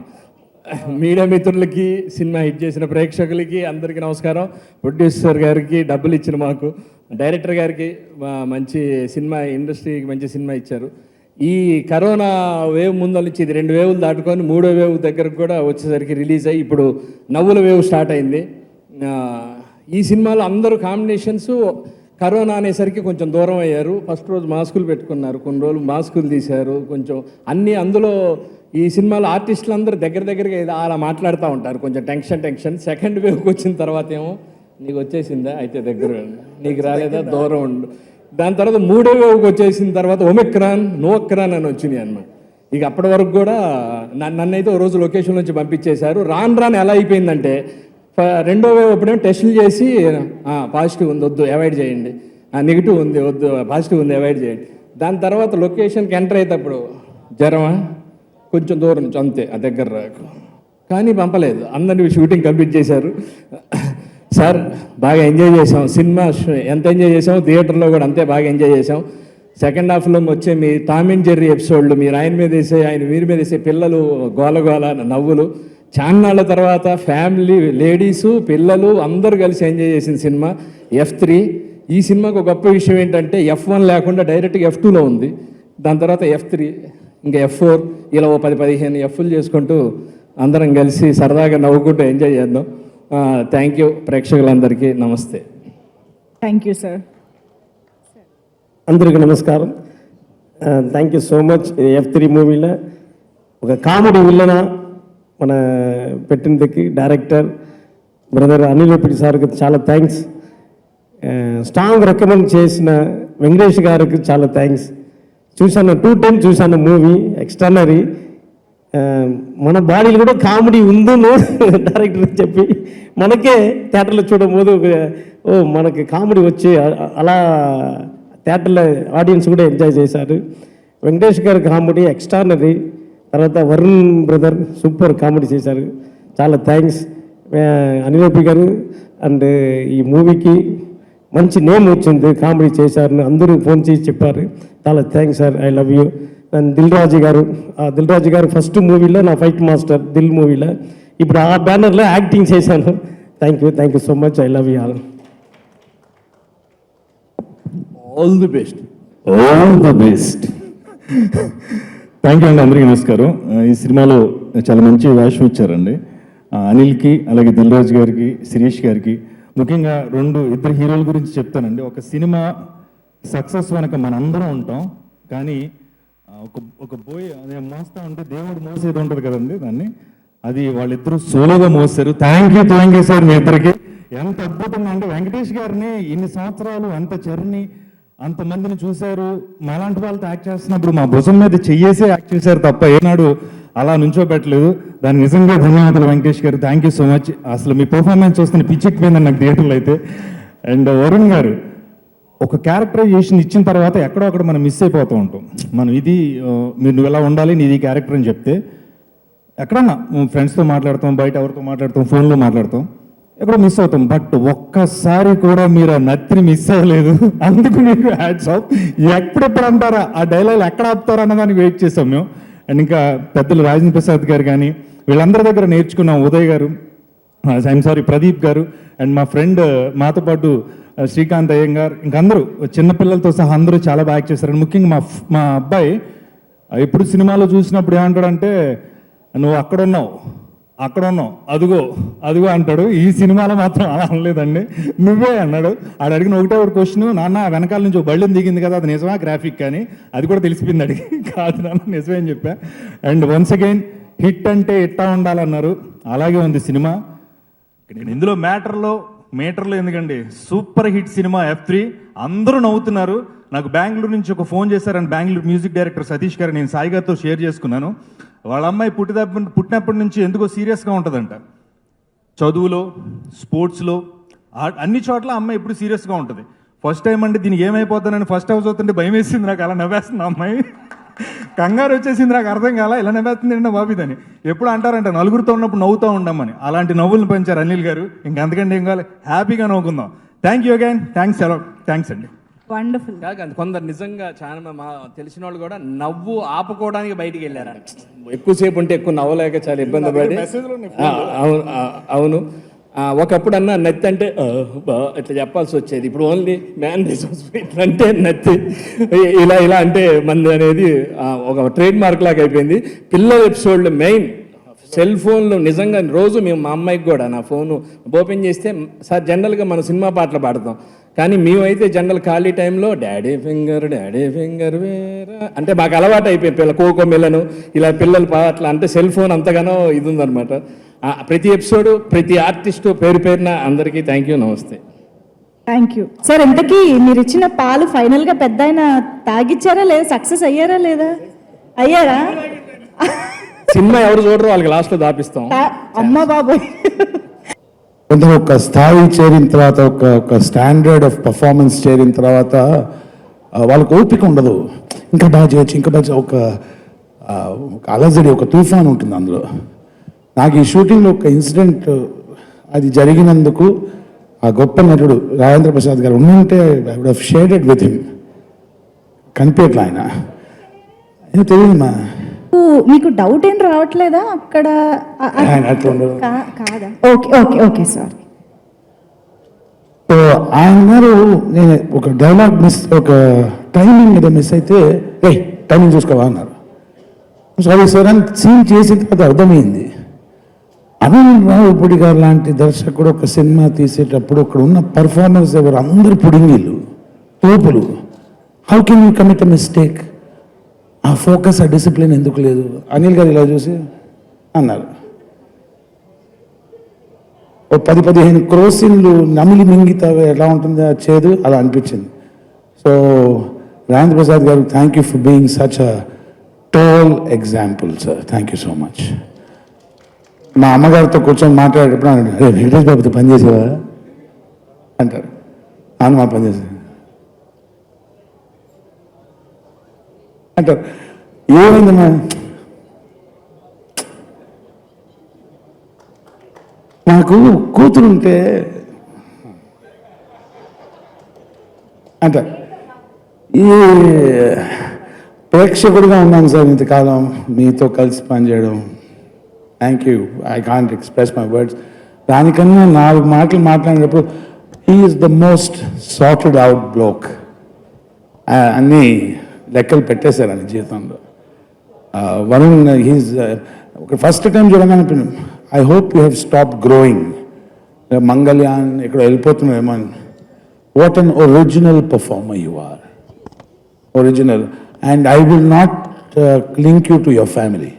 మీడియా మిత్రులకి, సినిమా హిట్ చేసిన ప్రేక్షకులకి అందరికీ నమస్కారం. ప్రొడ్యూసర్ గారికి, డబ్బులు ఇచ్చిన మాకు, డైరెక్టర్ గారికి, మంచి సినిమా ఇండస్ట్రీకి మంచి సినిమా ఇచ్చారు. ఈ కరోనా వేవ్ ముందు నుంచి ఇది 2 వేవులు దాటుకొని 3వ వేవ్ దగ్గరకు కూడా వచ్చేసరికి రిలీజ్ అయ్యి ఇప్పుడు నవ్వుల వేవ్ స్టార్ట్ అయింది. ఈ సినిమాలో అందరూ కాంబినేషన్స్ కరోనా అనేసరికి కొంచెం దూరం అయ్యారు. ఫస్ట్ రోజు మాస్కులు పెట్టుకున్నారు, కొన్ని రోజులు మాస్కులు తీశారు, కొంచెం అన్నీ అందులో ఈ సినిమాలో ఆర్టిస్టులు అందరూ దగ్గరగా అలా మాట్లాడుతూ ఉంటారు, కొంచెం టెన్షన్. సెకండ్ వేవ్కి వచ్చిన తర్వాత ఏమో నీకు వచ్చేసిందా అయితే దగ్గర ఉండు, నీకు రాలేదా దూరం ఉండు. దాని తర్వాత 3వ వేవ్కి వచ్చేసిన తర్వాత ఒమిక్రాన్, నోక్రాన్ అని వచ్చినాయి అన్నమాట. ఇక అప్పటి వరకు కూడా నన్నైతే ఓ రోజు లొకేషన్ నుంచి పంపించేశారు. రాను ఎలా అయిపోయిందంటే 2వ వేవ్ అప్పుడేమో టెస్టులు చేసి పాజిటివ్ ఉంది వద్దు అవాయిడ్ చేయండి, నెగిటివ్ ఉంది వద్దు పాజిటివ్ ఉంది అవాయిడ్ చేయండి. దాని తర్వాత లొకేషన్కి ఎంటర్ అయ్యేటప్పుడు జ్వరమా కొంచెం దూరం నుంచి అంతే, ఆ దగ్గర రాకు, కానీ పంపలేదు. అందరినీ షూటింగ్ కంప్లీట్ చేశారు. సార్ బాగా ఎంజాయ్ చేసాం సినిమా. ఎంత ఎంజాయ్ చేసామో థియేటర్లో కూడా అంతే బాగా ఎంజాయ్ చేసాం. సెకండ్ హాఫ్లో వచ్చే మీ టామ్ అండ్ జెర్రీ ఎపిసోడ్లు, మీరు ఆయన మీద వేసే ఆయన వీరి మీద వేసే పిల్లలు గోల నవ్వులు, చాన్నాళ్ళ తర్వాత ఫ్యామిలీ, లేడీసు, పిల్లలు అందరూ కలిసి ఎంజాయ్ చేసిన సినిమా F3. ఈ సినిమాకు ఒక గొప్ప విషయం ఏంటంటే F1 లేకుండా డైరెక్ట్గా F2లో ఉంది. దాని తర్వాత F3, ఇంకా F4, ఇలా ఓ 10-15 F'లు చేసుకుంటూ అందరం కలిసి సరదాగా నవ్వుకుంటూ ఎంజాయ్ చేద్దాం. థ్యాంక్ యూ ప్రేక్షకులందరికీ. నమస్తే. Thank you sir. అందరికీ నమస్కారం. Thank you so much. F3 మూవీలో ఒక కామెడీ విల్లన మన పెట్టినందుకు డైరెక్టర్ బ్రదర్ అనిల్ ఒప్పిడి సార్కి చాలా థ్యాంక్స్. స్ట్రాంగ్ రికమెండ్ చేసిన వెంకటేష్ గారికి చాలా థ్యాంక్స్. చూశాను 2 times చూశాను మూవీ, ఎక్స్ట్రానరీ. మన బాడీలో కూడా కామెడీ ఉందను డైరెక్టర్ చెప్పి మనకే థియేటర్లో చూడబోదు మనకి కామెడీ వచ్చి అలా థియేటర్లో ఆడియన్స్ కూడా ఎంజాయ్ చేశారు. వెంకటేష్ గారి కామెడీ ఎక్స్ట్రానరీ. తర్వాత వరుణ్ బ్రదర్ సూపర్ కామెడీ చేశారు, చాలా థ్యాంక్స్. అనిల్ గారు అండ్ ఈ మూవీకి మంచి నేమ్ వచ్చింది, కామెడీ చేశారు, అందరూ ఫోన్ చేసి చెప్పారు. చాలా thanks sir, I love you. And Dil Raju garu first మూవీలో నా ఫైట్ మాస్టర్ దిల్ మూవీలో, ఇప్పుడు ఆ బ్యానర్లో యాక్టింగ్ చేశాను. Thank you so much, I love you all. All the best. Thank you అండి. అందరికీ నమస్కారం. ఈ సినిమాలో చాలా మంచి వేషం ఇచ్చారండి అనిల్కి, అలాగే దిల్ రాజు గారికి, శిరీష్ గారికి. ముఖ్యంగా ఇద్దరు హీరోల గురించి చెప్తానండి. ఒక సినిమా సక్సెస్ వెనక మనందరం ఉంటాం, కానీ ఒక బోయ్ అదే మోస్తా ఉంటే దేవుడు మోసేది ఉంటుంది కదండి, దాన్ని అది వాళ్ళిద్దరూ సోలోగా మోసారు. థ్యాంక్ యూ సార్ మీ ఇద్దరికి. ఎంత అద్భుతంగా అంటే వెంకటేష్ గారిని ఇన్ని సంవత్సరాలు అంత చరణి అంతమందిని చూశారు, మాలాంటి వాళ్ళతో యాక్ట్ చేస్తున్నప్పుడు మా భుజం మీద చెయ్యేసే యాక్ట్ చేశారు తప్ప ఏనాడు అలా నుంచోబెట్టలేదు. దానికి నిజంగా ధన్యవాదాలు వెంకటేష్ గారు. Thank you so much. అసలు మీ పర్ఫార్మెన్స్ చూస్తున్న పిచ్చెక్కిపోయిందని నాకు థియేటర్లో అయితే. అండ్ వరుణ్ గారు ఒక క్యారెక్టరైజేషన్ ఇచ్చిన తర్వాత ఎక్కడో అక్కడ మనం మిస్ అయిపోతూ ఉంటాం. మనం ఇది నువ్వు ఎలా ఉండాలి, నీది క్యారెక్టర్ అని చెప్తే ఎక్కడన్నా ఫ్రెండ్స్తో మాట్లాడతాం, బయట ఎవరితో మాట్లాడతాం, ఫోన్లో మాట్లాడతాం, ఎక్కడో మిస్ అవుతాం. బట్ ఒక్కసారి కూడా మీరు ఆ నత్తిని మిస్ అవ్వలేదు, అందుకు మీకు హ్యాట్స్ ఆఫ్. ఎప్పుడెప్పుడు అంటారా ఆ డైలాగ్ ఎక్కడ ఆపుతారా అన్నదానికి వెయిట్ చేసాం మేము. అండ్ ఇంకా పెద్దలు రాజేంద్ర ప్రసాద్ గారు కానీ వీళ్ళందరి దగ్గర నేర్చుకున్నాం. ఉదయ్ గారు, ప్రదీప్ గారు, అండ్ మా ఫ్రెండ్ మాతో పాటు శ్రీకాంత్ అయ్యంగార్, ఇంకందరూ చిన్నపిల్లలతో సహా అందరూ చాలా బాగా యాక్ట్ చేశారు. ముఖ్యంగా మా అబ్బాయి ఎప్పుడు సినిమాలో చూసినప్పుడు ఏమంటాడంటే, నువ్వు అక్కడున్నావు అదిగో అంటాడు. ఈ సినిమాలో మాత్రం అలా అనలేదండి, నువ్వే అన్నాడు. ఆడు అడిగిన ఒకటే ఒక క్వశ్చన్, నాన్న వెనకాల నుంచి ఒక బళ్ళని దిగింది కదా, అది నిజమా గ్రాఫిక్ అని, అది కూడా తెలిసిపోయింది అడిగి. కాదు నాన్న నిజమే అని చెప్పా. అండ్ వన్స్ అగైన్ హిట్ అంటే ఇట్టా ఉండాలన్నారు, అలాగే ఉంది సినిమా. ఇందులో మీటర్లో ఎందుకండి సూపర్ హిట్ సినిమా F3. అందరూ నవ్వుతున్నారు. నాకు బెంగళూరు నుంచి ఒక ఫోన్ చేశారని బెంగళూరు మ్యూజిక్ డైరెక్టర్ సతీష్ గారు నేను సాయి గారితో షేర్ చేసుకున్నాను. వాళ్ళ అమ్మాయి పుట్టినప్పటి నుంచి ఎందుకో సీరియస్గా ఉంటుందంట. చదువులో, స్పోర్ట్స్లో, అన్ని చోట్ల అమ్మాయి ఎప్పుడు సీరియస్గా ఉంటుంది. ఫస్ట్ టైం అంటే దీనికి ఏమైపోతానని ఫస్ట్ హౌస్ అవుతుంటే భయం వేసింది నాకు. అలా నవ్వేస్తుంది అమ్మాయి, కంగారు వచ్చేసింది నాకు, అర్థం కాల ఇలా నవ్వేస్తుంది ఏంటో బాబిదని. ఎప్పుడు అంటారంట నలుగురితో ఉన్నప్పుడు నవ్వుతూ ఉండమని. అలాంటి నవ్వులను పెంచారు అనిల్ గారు. ఇంకంతకంటే ఏం కావాలి, హ్యాపీగా నవ్వుకుందాం. థ్యాంక్ యూ అగైన్, థ్యాంక్స్ అండి. వండర్ఫుల్. కాదు కొందరు నిజంగా చాలా మా తెలిసిన వాళ్ళు కూడా నవ్వు ఆపుకోవడానికి బయటికి వెళ్ళారు. ఎక్కువసేపు ఉంటే ఎక్కువ నవ్వలేక చాలా ఇబ్బంది పడి. అవును ఒకప్పుడు అన్న నత్తి అంటే ఇట్లా చెప్పాల్సి వచ్చేది. ఇప్పుడు ఓన్లీ మ్యాన్ అంటే నత్తి ఇలా అంటే మంది అనేది ఒక ట్రేడ్ మార్క్ లాగా అయిపోయింది. పిల్లల ఎపిసోడ్లో మెయిన్ సెల్ ఫోన్లు నిజంగా రోజు మేము మా అమ్మాయికి కూడా నా ఫోను ఓపెన్ చేస్తే సార్ జనరల్గా మనం సినిమా పాటలు పాడతాం, కానీ మేమైతే జనరల్ ఖాళీ టైంలో డాడీ ఫింగర్ వేరా అంటే మాకు అలవాటు అయిపోయింది. పిల్లల కోకో మిల్లను ఇలా పిల్లల పాటలు అంటే సెల్ ఫోన్ అంతగానో ఇది ఉందన్నమాట. ప్రతి ఎపిసోడు ప్రతి ఆర్టిస్టు పేరున అందరికీ థ్యాంక్ యూ, నమస్తే. Thank you sir. ఇంతకీ మీరు ఇచ్చిన పాలు ఫైనల్గా పెద్ద ఆయన తాగిచ్చారా లేదా, సక్సెస్ అయ్యారా లేదా? అయ్యారా? సినిమా ఎవరు చూడరు వాళ్ళకి లాస్ట్లో దాపిస్తాం. అమ్మ బాబోయ్. కొంచెం ఒక స్థాయి చేరిన తర్వాత, ఒక స్టాండర్డ్ ఆఫ్ పర్ఫార్మెన్స్ చేరిన తర్వాత వాళ్ళకి ఓపిక ఉండదు. ఇంకా బాగా చేయొచ్చు, ఇంకా బాగా ఒక అలజడి, ఒక తుఫాన్ ఉంటుంది అందులో. నాకు ఈ షూటింగ్లో ఒక ఇన్సిడెంట్ అది జరిగినందుకు ఆ గొప్ప నటుడు రాజేంద్ర ప్రసాద్ గారు ఉంటే I would have shared with him. కనిపించట్లా ఆయన, ఏం తెలియదమ్మా. మీకు డౌట్ ఏం రావట్లేదా అక్కడ? అట్లా ఉండదు కాదా? Okay okay okay sir. So ఆయన గారు నేను ఒక డైలాగ్ ఒక టైమింగ్ మీద మిస్ అయితే టైమింగ్ చూసుకోవా అన్నారు. సారీ సార్ అని సీన్ చేసిన తర్వాత అర్థమైంది. అనిల్ రావుపూడి గారు లాంటి దర్శకుడు ఒక సినిమా తీసేటప్పుడు అక్కడ ఉన్న పర్ఫార్మెన్స్ ఎవరు అందరు పుడింగిళ్ళు తోపులు. How can you commit a mistake? ఆ ఫోకస్, ఆ డిసిప్లిన్ ఎందుకు లేదు? అనిల్ గారు ఇలా చూసి అన్నారు. ఓ 10-15 క్రోసిన్లు నమిలి మింగితా ఎలా ఉంటుందో చేదు, అలా అనిపించింది. సో రాజేంద్ర ప్రసాద్ గారు, thank you for being such a tall example sir. Thank you so much. మా అమ్మగారితో కూర్చొని మాట్లాడేటప్పుడు అరే వెంకటేష్ బాబుతో పనిచేసేవా అంటారు. అవును మా పనిచేసే అంటారు. ఏమైందమ్మా? నాకు కూతురుంటే అంటారు. ఈ ప్రేక్షకుడిగా ఉన్నాను సార్ ఇంతకాలం మీతో కలిసి పనిచేయడం. Thank you. I can't express my words. దానికన్నా 4 మాటలు మాట్లాడినప్పుడు he is the most sorted out bloke. అన్నీ లెక్కలు పెట్టేశారు ఆయన జీవితంలో. వరుణ్ హీజ్ ఒక ఫస్ట్ టైం చూడగానే I hope you have stop growing. Mangalyaan ఇక్కడ వెళ్ళిపోతున్నామేమో అని. What an original performer you are. Original. And I will not link you to your family.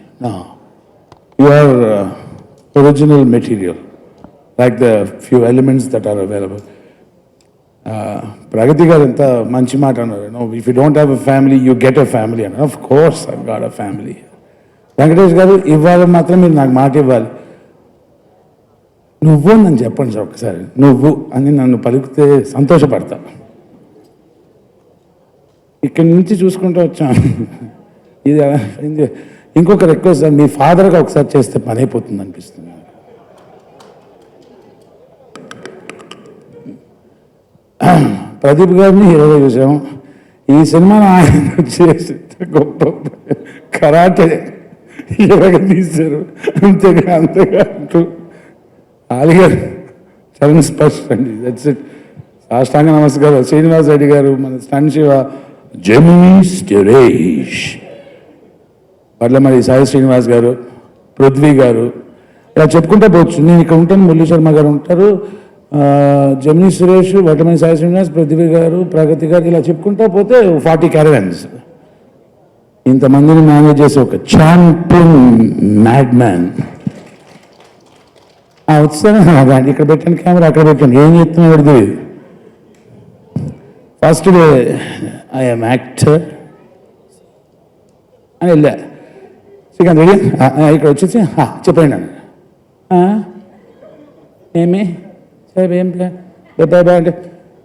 You are original material, like the few elements that are available. Pragati garu enta manchi maata annaru. If you don't have a family, you get a family. And of course, I've got a family. Venkatesh garu, ivalu matram meer naaku maata ivvali. Nuvvu nanu cheppandi sir okkasari. Nuvvu ani nannu palikute santoshpadta. ikkadi nunchi chuskunta vacham. ఇది ఇంకొక request sir, మీ ఫాదర్గా ఒకసారి చేస్తే పని అయిపోతుంది అనిపిస్తుంది. ప్రదీప్ గారిని హీరోగా చూసాం. ఈ సినిమాలో ఆయన చేసి గొప్ప కరాటే హీరోగా తీశారు. అంతేగా అంటూ ఆలిగారు చరణ్ స్పర్శ అండి. That's it. సాష్టాంగ నమస్కారం. శ్రీనివాస్ రెడ్డి గారు, మన స్టన్ శివ, జెమినీ సురేష్, వడ్లమల్లి సాయి శ్రీనివాస్ గారు, పృథ్వీ గారు, ఇలా చెప్పుకుంటూ పోవచ్చు. నేను ఇక్కడ ఉంటాను, మురళీ శర్మ గారు ఉంటారు, జమినీ సురేష్, వడ్లమల్లి సాయి శ్రీనివాస్, పృథ్వీ గారు, ప్రగతి గారు, ఇలా చెప్పుకుంటూ పోతే 40 క్యారవాన్స్. ఇంతమందిని మేనేజ్ చేసే ఒక ఛాంపియన్ మ్యాడ్ మ్యాన్. వచ్చాను ఇక్కడ పెట్టాను కెమెరా, అక్కడ పెట్టాను, ఏం చెప్తున్నా తెలియదు. ఫస్ట్ డే ఐఎమ్ యాక్టర్ అని వెళ్ళా. శ్రీకాంత్ రెడీ ఇక్కడ వచ్చేసి చెప్పండి నన్ను ఏమి సార్ ఏం అంటే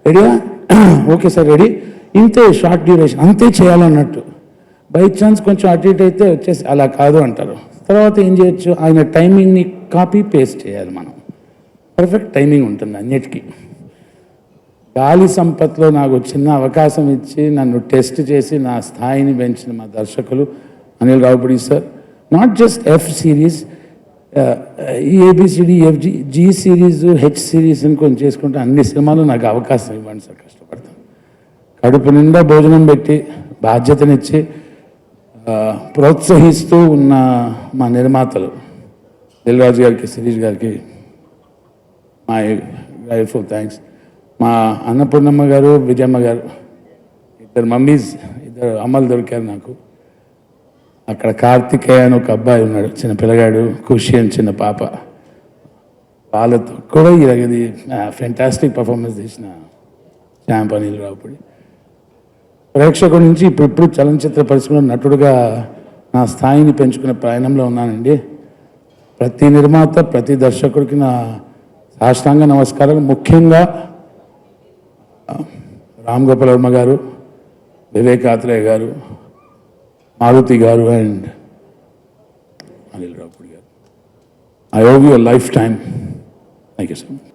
రెడీగా ఓకే సార్ రెడీ ఇంతే షార్ట్ డ్యూరేషన్ అంతే చేయాలన్నట్టు బై ఛాన్స్ కొంచెం అటు ఇటు అయితే వచ్చేసి అలా కాదు అంటారు. తర్వాత ఏం చేయొచ్చు, ఆయన టైమింగ్ని కాపీ పేస్ట్ చేయాలి మనం. పర్ఫెక్ట్ టైమింగ్ ఉంటుంది అన్నిటికీ. గాలి సంపత్లో నాకు చిన్న అవకాశం ఇచ్చి నన్ను టెస్ట్ చేసి నా స్థాయిని పెంచిన మా దర్శకులు Anil Ravipudi sir. Not just F series, ABCD, FG, G series, H series అని కొంచెం చేసుకుంటే అన్ని సినిమాలు నాకు అవకాశం ఇవ్వండి సార్, కష్టపడతాను. కడుపు నిండా భోజనం పెట్టి బాధ్యతనిచ్చి ప్రోత్సహిస్తూ ఉన్న మా నిర్మాతలు దిల్ రాజు గారికి, శిరీష్ గారికి మై గ్రేట్ఫుల్ థ్యాంక్స్. మా అన్నపూర్ణమ్మ గారు, విజయమ్మ గారు, ఇద్దరు మమ్మీస్, ఇద్దరు అమ్మలు దొరికారు నాకు. అక్కడ కార్తికేయ అని ఒక అబ్బాయి ఉన్నాడు, చిన్న పిల్లగాడు, ఖుషి అని చిన్న పాప. వాళ్ళతో కూడా ఇది ఫెంటాస్టిక్ పర్ఫార్మెన్స్ చేసిన ఛాంప్ అనిల్ రావుపూడి. ప్రేక్షకుడి నుంచి ఇప్పుడు చలనచిత్ర పరిశ్రమలో నటుడుగా నా స్థాయిని పెంచుకునే ప్రయాణంలో ఉన్నానండి. ప్రతి నిర్మాత, ప్రతి దర్శకుడికి నా సాష్టాంగ నమస్కారాలు. ముఖ్యంగా రామ్ గోపాల్ వర్మ గారు, వివేక్ ఆత్రేయ గారు, మారుతి గారు అండ్ అనిల్ రావుపూడి గారు. I owe you life time. Thank you so much.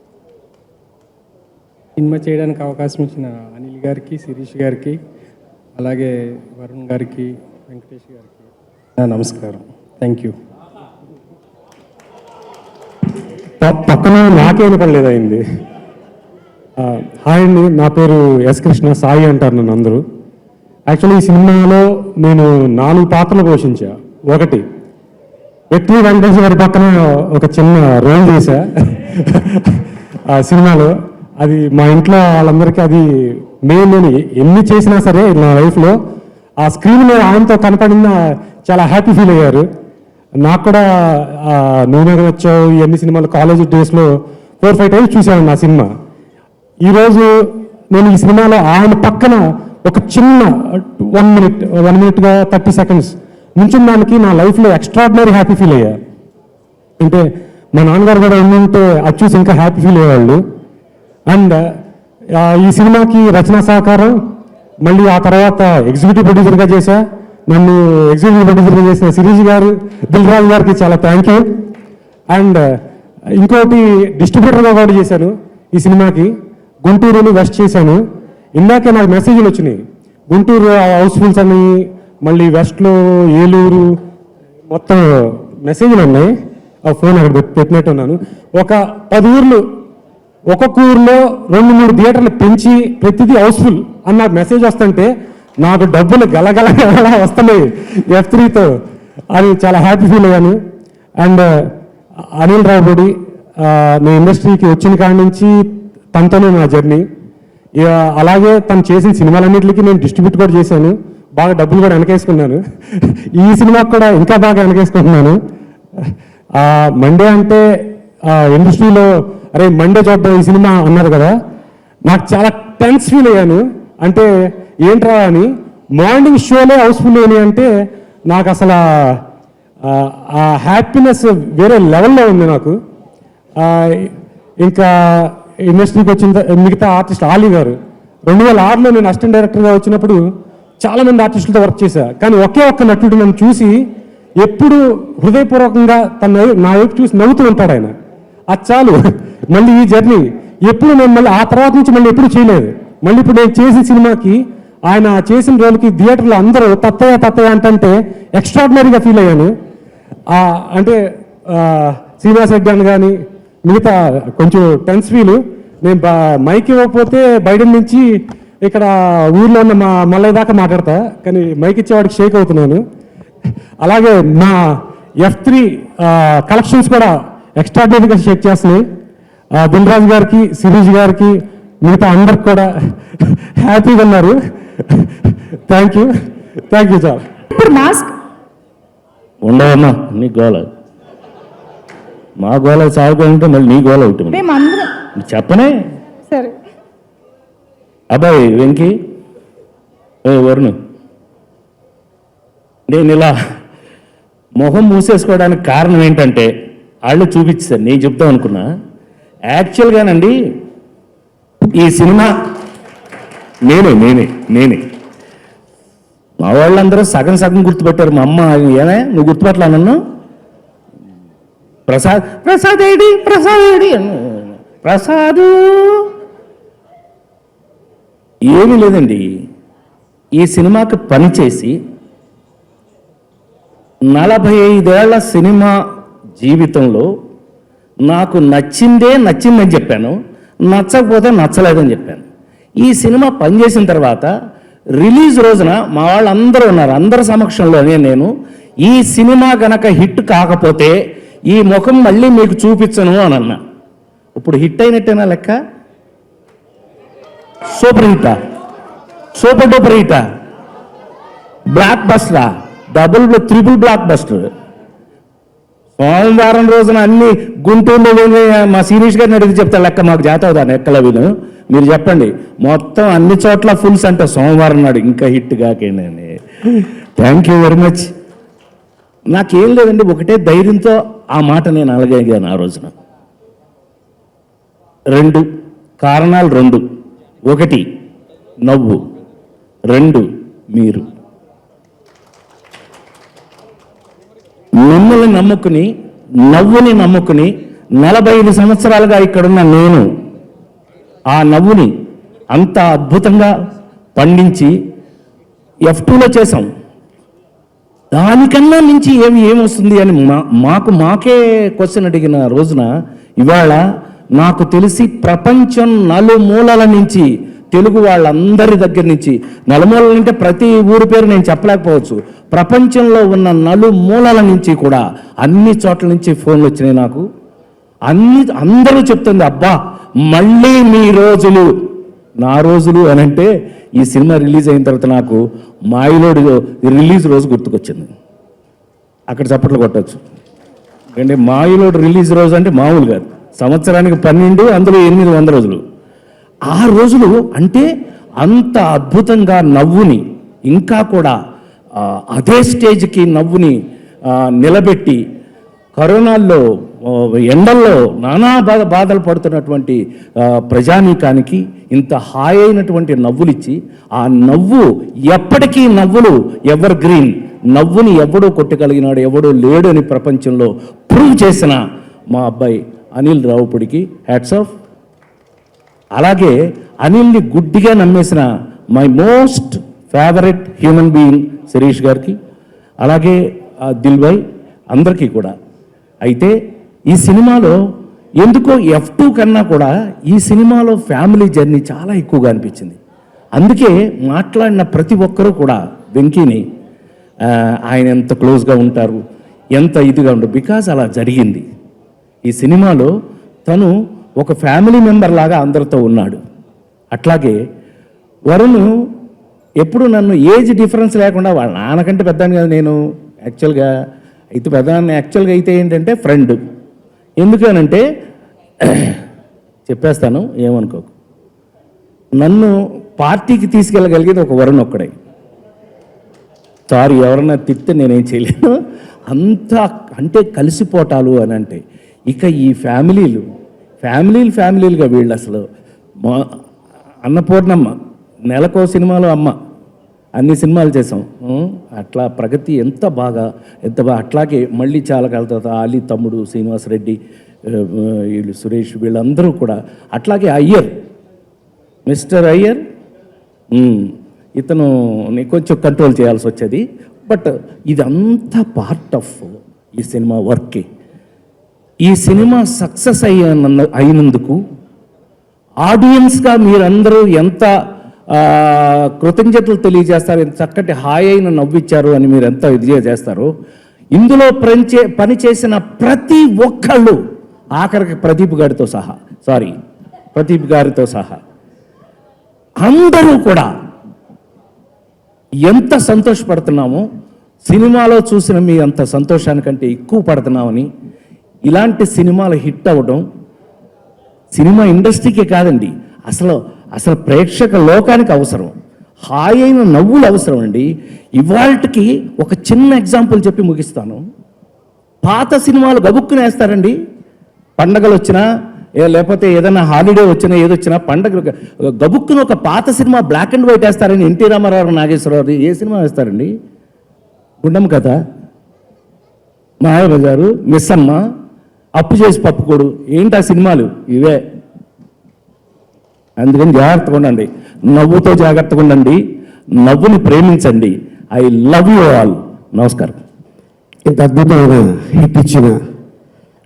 Cinema చేయడానికి అవకాశం ఇచ్చిన అనిల్ గారికి, శిరీష్ గారికి, అలాగే వరుణ్ గారికి, వెంకటేష్ గారికి నా నమస్కారం. Thank you. పక్కన నాకే వినపడలేదు అయింది. హాయ్ అండి, నా పేరు ఎస్ కృష్ణ, సాయి అంటారు నన్ను అందరూ. యాక్చువల్లీ ఈ సినిమాలో నేను 4 పాత్రలు పోషించా. ఒకటి, వెట్రి వెంకటేష్ గారి పక్కన ఒక చిన్న రోల్ చేశా ఆ సినిమాలో. అది మా ఇంట్లో వాళ్ళందరికీ అది మెయిన్. నేను ఎన్ని చేసినా సరే నా లైఫ్లో ఆ స్క్రీన్ మీద ఆయనతో కనపడిన చాలా హ్యాపీ ఫీల్ అయ్యారు. నాకు కూడా నువ్వు వచ్చావు ఇవన్నీ సినిమాలు కాలేజ్ డేస్లో 4-5 టైమ్స్ చూశాను నా సినిమా. ఈరోజు నేను ఈ సినిమాలో ఆయన పక్కన ఒక చిన్న 1 మినిట్గా 30 సెకండ్స్ నుంచిన దానికి నా లైఫ్లో ఎక్స్ట్రాడినరీ హ్యాపీ ఫీల్ అయ్యా. అంటే మా నాన్నగారు కూడా ఉంటే అది చూసి ఇంకా హ్యాపీ ఫీల్ అయ్యేవాళ్ళు. అండ్ ఈ సినిమాకి రచనా సహకారం, మళ్ళీ ఆ తర్వాత ఎగ్జిక్యూటివ్ ప్రొడ్యూసర్గా చేశా. నన్ను ఎగ్జిక్యూటివ్ ప్రొడ్యూసర్గా చేసిన శిరీష్ గారు, దిల్ రాజు గారికి చాలా థ్యాంక్ యూ. అండ్ ఇంకోటి డిస్ట్రిబ్యూటర్గా కూడా చేశాను ఈ సినిమాకి. గుంటూరుని వెస్ట్ చేశాను. ఇందాకే నాకు మెసేజ్లు వచ్చినాయి, గుంటూరు హౌస్ఫుల్స్ అని, మళ్ళీ వెస్ట్లో ఏలూరు, మొత్తం మెసేజ్లు ఉన్నాయి. ఆ ఫోన్ అక్కడ పెట్టినట్టు ఉన్నాను. ఒక 10 ఊర్లు, ఒక్కొక్క ఊర్లో 2-3 థియేటర్లు పెంచి ప్రతిదీ హౌస్ఫుల్ అన్న మెసేజ్ వస్తుంటే నాకు డబ్బులు గలగల వస్తున్నాయి F3తో. అది చాలా హ్యాపీ ఫీల్ అయ్యాను. అండ్ అనిల్ రావుపూడి, నేను ఇండస్ట్రీకి వచ్చిన కాడి నుంచి తనతోనే నా జర్నీ. అలాగే తను చేసిన సినిమాలన్నింటికి నేను డిస్ట్రిబ్యూట్ కూడా చేశాను. బాగా డబ్బులు కూడా వెనకేసుకున్నాను. ఈ సినిమాకి కూడా ఇంకా బాగా వెనకేసుకుంటున్నాను. మండే అంటే ఇండస్ట్రీలో అరే మండే చూద్దాం ఈ సినిమా అన్నారు కదా, నాకు చాలా టెన్స్ ఫీల్ అయ్యాను. అంటే ఏంట్రా అని. మార్నింగ్ షోలే హౌస్ఫుల్ అని అంటే నాకు అసలు ఆ హ్యాపీనెస్ వేరే లెవెల్లో ఉంది నాకు. ఇంకా ఇండస్ట్రీకి వచ్చిన మిగతా ఆర్టిస్ట్ ఆలీ గారు, 2006లో నేను అసిస్టెంట్ డైరెక్టర్గా వచ్చినప్పుడు చాలామంది ఆర్టిస్టులతో వర్క్ చేశా. కానీ ఒకే ఒక్క నటుడు నన్ను చూసి ఎప్పుడు హృదయపూర్వకంగా నా వైపు చూసి నవ్వుతూ ఉంటాడు ఆయన. అది చాలు. మళ్ళీ ఈ జర్నీ ఎప్పుడు నేను మళ్ళీ ఆ తర్వాత నుంచి మళ్ళీ ఎప్పుడు చేయలేదు. మళ్ళీ ఇప్పుడు నేను చేసిన సినిమాకి, ఆయన చేసిన రోజుకి థియేటర్లో అందరూ తత్తయ్య అంటే ఎక్స్ట్రాడినరీగా ఫీల్ అయ్యాను. అంటే శ్రీనివాస్ రెడ్డి అని కానీ మిగతా కొంచెం టెన్స్ ఫీల్. నేను మైక్ ఇవ్వకపోతే బయట నుంచి ఇక్కడ ఊర్లో ఉన్న మా మల్లయ్య దాకా మాట్లాడతా, కానీ మైక్ ఇచ్చేవాడికి షేక్ అవుతున్నాను. అలాగే మా F3 కలెక్షన్స్ కూడా ఎక్స్ట్రాడినరీగా షేక్ చేస్తున్నాయి. దిల్ రాజు గారికి, శిరీష్ గారికి, మిగతా అందరికి కూడా హ్యాపీగా ఉన్నారు. Thank you sir. ఇప్పుడు మాస్క్ ఉండవమ్మా, నీ గోల మా గోల సాగుకుంటే మళ్ళీ నీ గోల అవుతుంది. మేమందరం చెప్పనే. సరే అబ్బాయి వెంకీ, వరుణ్, నేను ఇలా మొహం మూసేసుకోవడానికి కారణం ఏంటంటే వాళ్ళు చూపించారు, నేను చెప్తాం అనుకున్నా. యాక్చువల్గానండి ఈ సినిమా నేనే మా వాళ్ళందరూ సగం సగం గుర్తుపెట్టారు. మా అమ్మ ఏమే నువ్వు గుర్తుపట్టలా నన్ను, ప్రసాద్ ఏడి ప్రసాదు ఏమీ లేదండి. ఈ సినిమాకి పనిచేసి 45 ఏళ్ల సినిమా జీవితంలో నాకు నచ్చిందని చెప్పాను, నచ్చకపోతే నచ్చలేదని చెప్పాను. ఈ సినిమా పనిచేసిన తర్వాత రిలీజ్ రోజున మా వాళ్ళందరూ ఉన్నారు, అందరి సమక్షంలోనే నేను ఈ సినిమా గనక హిట్ కాకపోతే ఈ ముఖం మళ్ళీ మీకు చూపించను అని అన్నా. ఇప్పుడు హిట్ అయినట్టేనా లెక్క? సూపర్ హిట్టా, సూపర్ డూపర్ హిట్టా, బ్లాక్ బస్టరా, ట్రిపుల్ బ్లాక్ బస్టర్. సోమవారం రోజున అన్ని గుంటూరులో మా శిరీష్ గారిని అడిగి చెప్తా లెక్క, మాకు జాత అవుతాను ఎక్కల విను. మీరు చెప్పండి, మొత్తం అన్ని చోట్ల ఫుల్స్ అంటే సోమవారం నాడు ఇంకా హిట్ కాకేండి. Thank you very much. నాకేం లేదండి, ఒకటే ధైర్యంతో ఆ మాట నేను అలగలిగాను ఆ రోజున. 2 కారణాలు, 2. 1 నవ్వు, 2 మీరు. మిమ్మల్ని నమ్ముకుని, నవ్వుని నమ్ముకుని 45 సంవత్సరాలుగా ఇక్కడున్న నేను ఆ నవ్వుని అంత అద్భుతంగా పండించి F2లో చేసాం. దానికన్నా మించి ఏమొస్తుంది అని మాకే క్వశ్చన్ అడిగిన రోజున ఇవాళ నాకు తెలిసి ప్రపంచం నలుమూలల నుంచి, తెలుగు వాళ్ళందరి దగ్గర నుంచి, నలుమూలల అంటే ప్రతి ఊరి పేరు నేను చెప్పలేకపోవచ్చు, ప్రపంచంలో ఉన్న నలుమూలల నుంచి కూడా అన్ని చోట్ల నుంచి ఫోన్లు వచ్చినాయి నాకు. అందరూ చెప్తుంది, అబ్బా మళ్ళీ మీ రోజులు నా రోజులు అని. అంటే ఈ సినిమా రిలీజ్ అయిన తర్వాత నాకు మాయిలోడు రిలీజ్ రోజు గుర్తుకొచ్చింది. అక్కడ చప్పట్లు కొట్టచ్చు, అంటే మాయిలోడు రిలీజ్ రోజు అంటే మామూలు కాదు, సంవత్సరానికి 12, అందులో 800 రోజులు. ఆ రోజులు అంటే అంత అద్భుతంగా నవ్వుని ఇంకా కూడా అదే స్టేజ్కి నవ్వుని నిలబెట్టి, కరోనాల్లో ఎండల్లో నానా బాధలు పడుతున్నటువంటి ప్రజానీకానికి ఇంత హాయి అయినటువంటి నవ్వులిచ్చి, ఆ నవ్వు ఎప్పటికీ నవ్వులు ఎవర్ గ్రీన్, నవ్వుని ఎవడో కొట్టగలిగినాడు ఎవడో లేడు అని ప్రపంచంలో ప్రూవ్ చేసిన మా అబ్బాయి అనిల్ రావుపూడికి హ్యాట్స్ ఆఫ్. అలాగే అనిల్ని గుడ్డిగా నమ్మేసిన my most favourite human being Shirish గారికి, అలాగే దిల్ భాయ్, అందరికీ కూడా. అయితే ఈ సినిమాలో ఎందుకో F2 కన్నా కూడా ఈ సినిమాలో ఫ్యామిలీ జర్నీ చాలా ఎక్కువగా అనిపించింది. అందుకే మాట్లాడిన ప్రతి ఒక్కరూ కూడా వెంకీని ఆయన ఎంత క్లోజ్గా ఉంటారు, ఎంత ఇదిగా ఉంటారు, బికాజ్ అలా జరిగింది. ఈ సినిమాలో తను ఒక ఫ్యామిలీ మెంబర్ లాగా అందరితో ఉన్నాడు. అట్లాగే వరుణ్ ఎప్పుడు నన్ను ఏజ్ డిఫరెన్స్ లేకుండా, వాళ్ళ నాన్నకంటే పెద్దాను కదా నేను, యాక్చువల్గా అయితే పెద్దాన్ని యాక్చువల్గా అయితే ఏంటంటే ఫ్రెండ్. ఎందుకనంటే చెప్పేస్తాను, ఏమనుకోకు, నన్ను పార్టీకి తీసుకెళ్ళగలిగేది ఒక వరుణ్ ఒక్కడే. సారీ ఎవరన్నా తిడితే నేనేం చేయలేను, అంత అంటే కలిసిపోటాలు అని. అంటే ఇక ఈ ఫ్యామిలీలుగా వీళ్ళు అసలు మా అన్నపూర్ణమ్మ నెలకో సినిమాలో అమ్మ, అన్ని సినిమాలు చేసాం. అట్లా ప్రగతి ఎంత బాగా అట్లాగే మళ్ళీ చాలా కాల తర్వాత అలీ తమ్ముడు శ్రీనివాస్ రెడ్డి, వీళ్ళు సురేష్, వీళ్ళందరూ కూడా. అట్లాగే అయ్యర్, మిస్టర్ అయ్యర్, ఇతను కొంచెం కంట్రోల్ చేయాల్సి వచ్చేది. బట్ ఇదంతా పార్ట్ ఆఫ్ ఈ సినిమా వర్కే. ఈ సినిమా సక్సెస్ అయినందుకు ఆడియన్స్గా మీరందరూ ఎంత కృతజ్ఞతలు తెలియజేస్తారు, ఎంత చక్కటి హాయి అయిన నవ్విచ్చారు అని మీరు ఎంత ఇది చేస్తారు. ఇందులో పనిచేసిన ప్రతి ఒక్కళ్ళు, ఆఖరికి ప్రదీప్ గారితో సహా అందరూ కూడా ఎంత సంతోషపడుతున్నామో, సినిమాలో చూసిన మీ అంత సంతోషానికంటే ఎక్కువ పడుతున్నామని. ఇలాంటి సినిమాలు హిట్ అవ్వడం సినిమా ఇండస్ట్రీకే కాదండి, అసలు ప్రేక్షక లోకానికి అవసరం. హాయి అయిన నవ్వులు అవసరం అండి. ఇవాళకి ఒక చిన్న ఎగ్జాంపుల్ చెప్పి ముగిస్తాను. పాత సినిమాలు గబుక్కుని వేస్తారండి. పండగలు వచ్చినా లేకపోతే ఏదైనా హాలిడే వచ్చినా ఏదొచ్చినా పండగ గబుక్కుని ఒక పాత సినిమా బ్లాక్ అండ్ వైట్ వేస్తారని ఎన్టీ రామారావు, నాగేశ్వరరావు ఏ సినిమా వేస్తారండి? గుండమ్మ కథ, మాయాబజారు, మిస్సమ్మ, అప్పు చేసి పప్పుకోడు, ఏంటి ఆ సినిమాలు ఇవే. అందుకని జాగ్రత్తగా ఉండండి, నవ్వుతో జాగ్రత్తగా ఉండండి, నవ్వుని ప్రేమించండి. I love you all. నమస్కారం. ఇంత అద్భుతమైన హిట్ ఇచ్చిన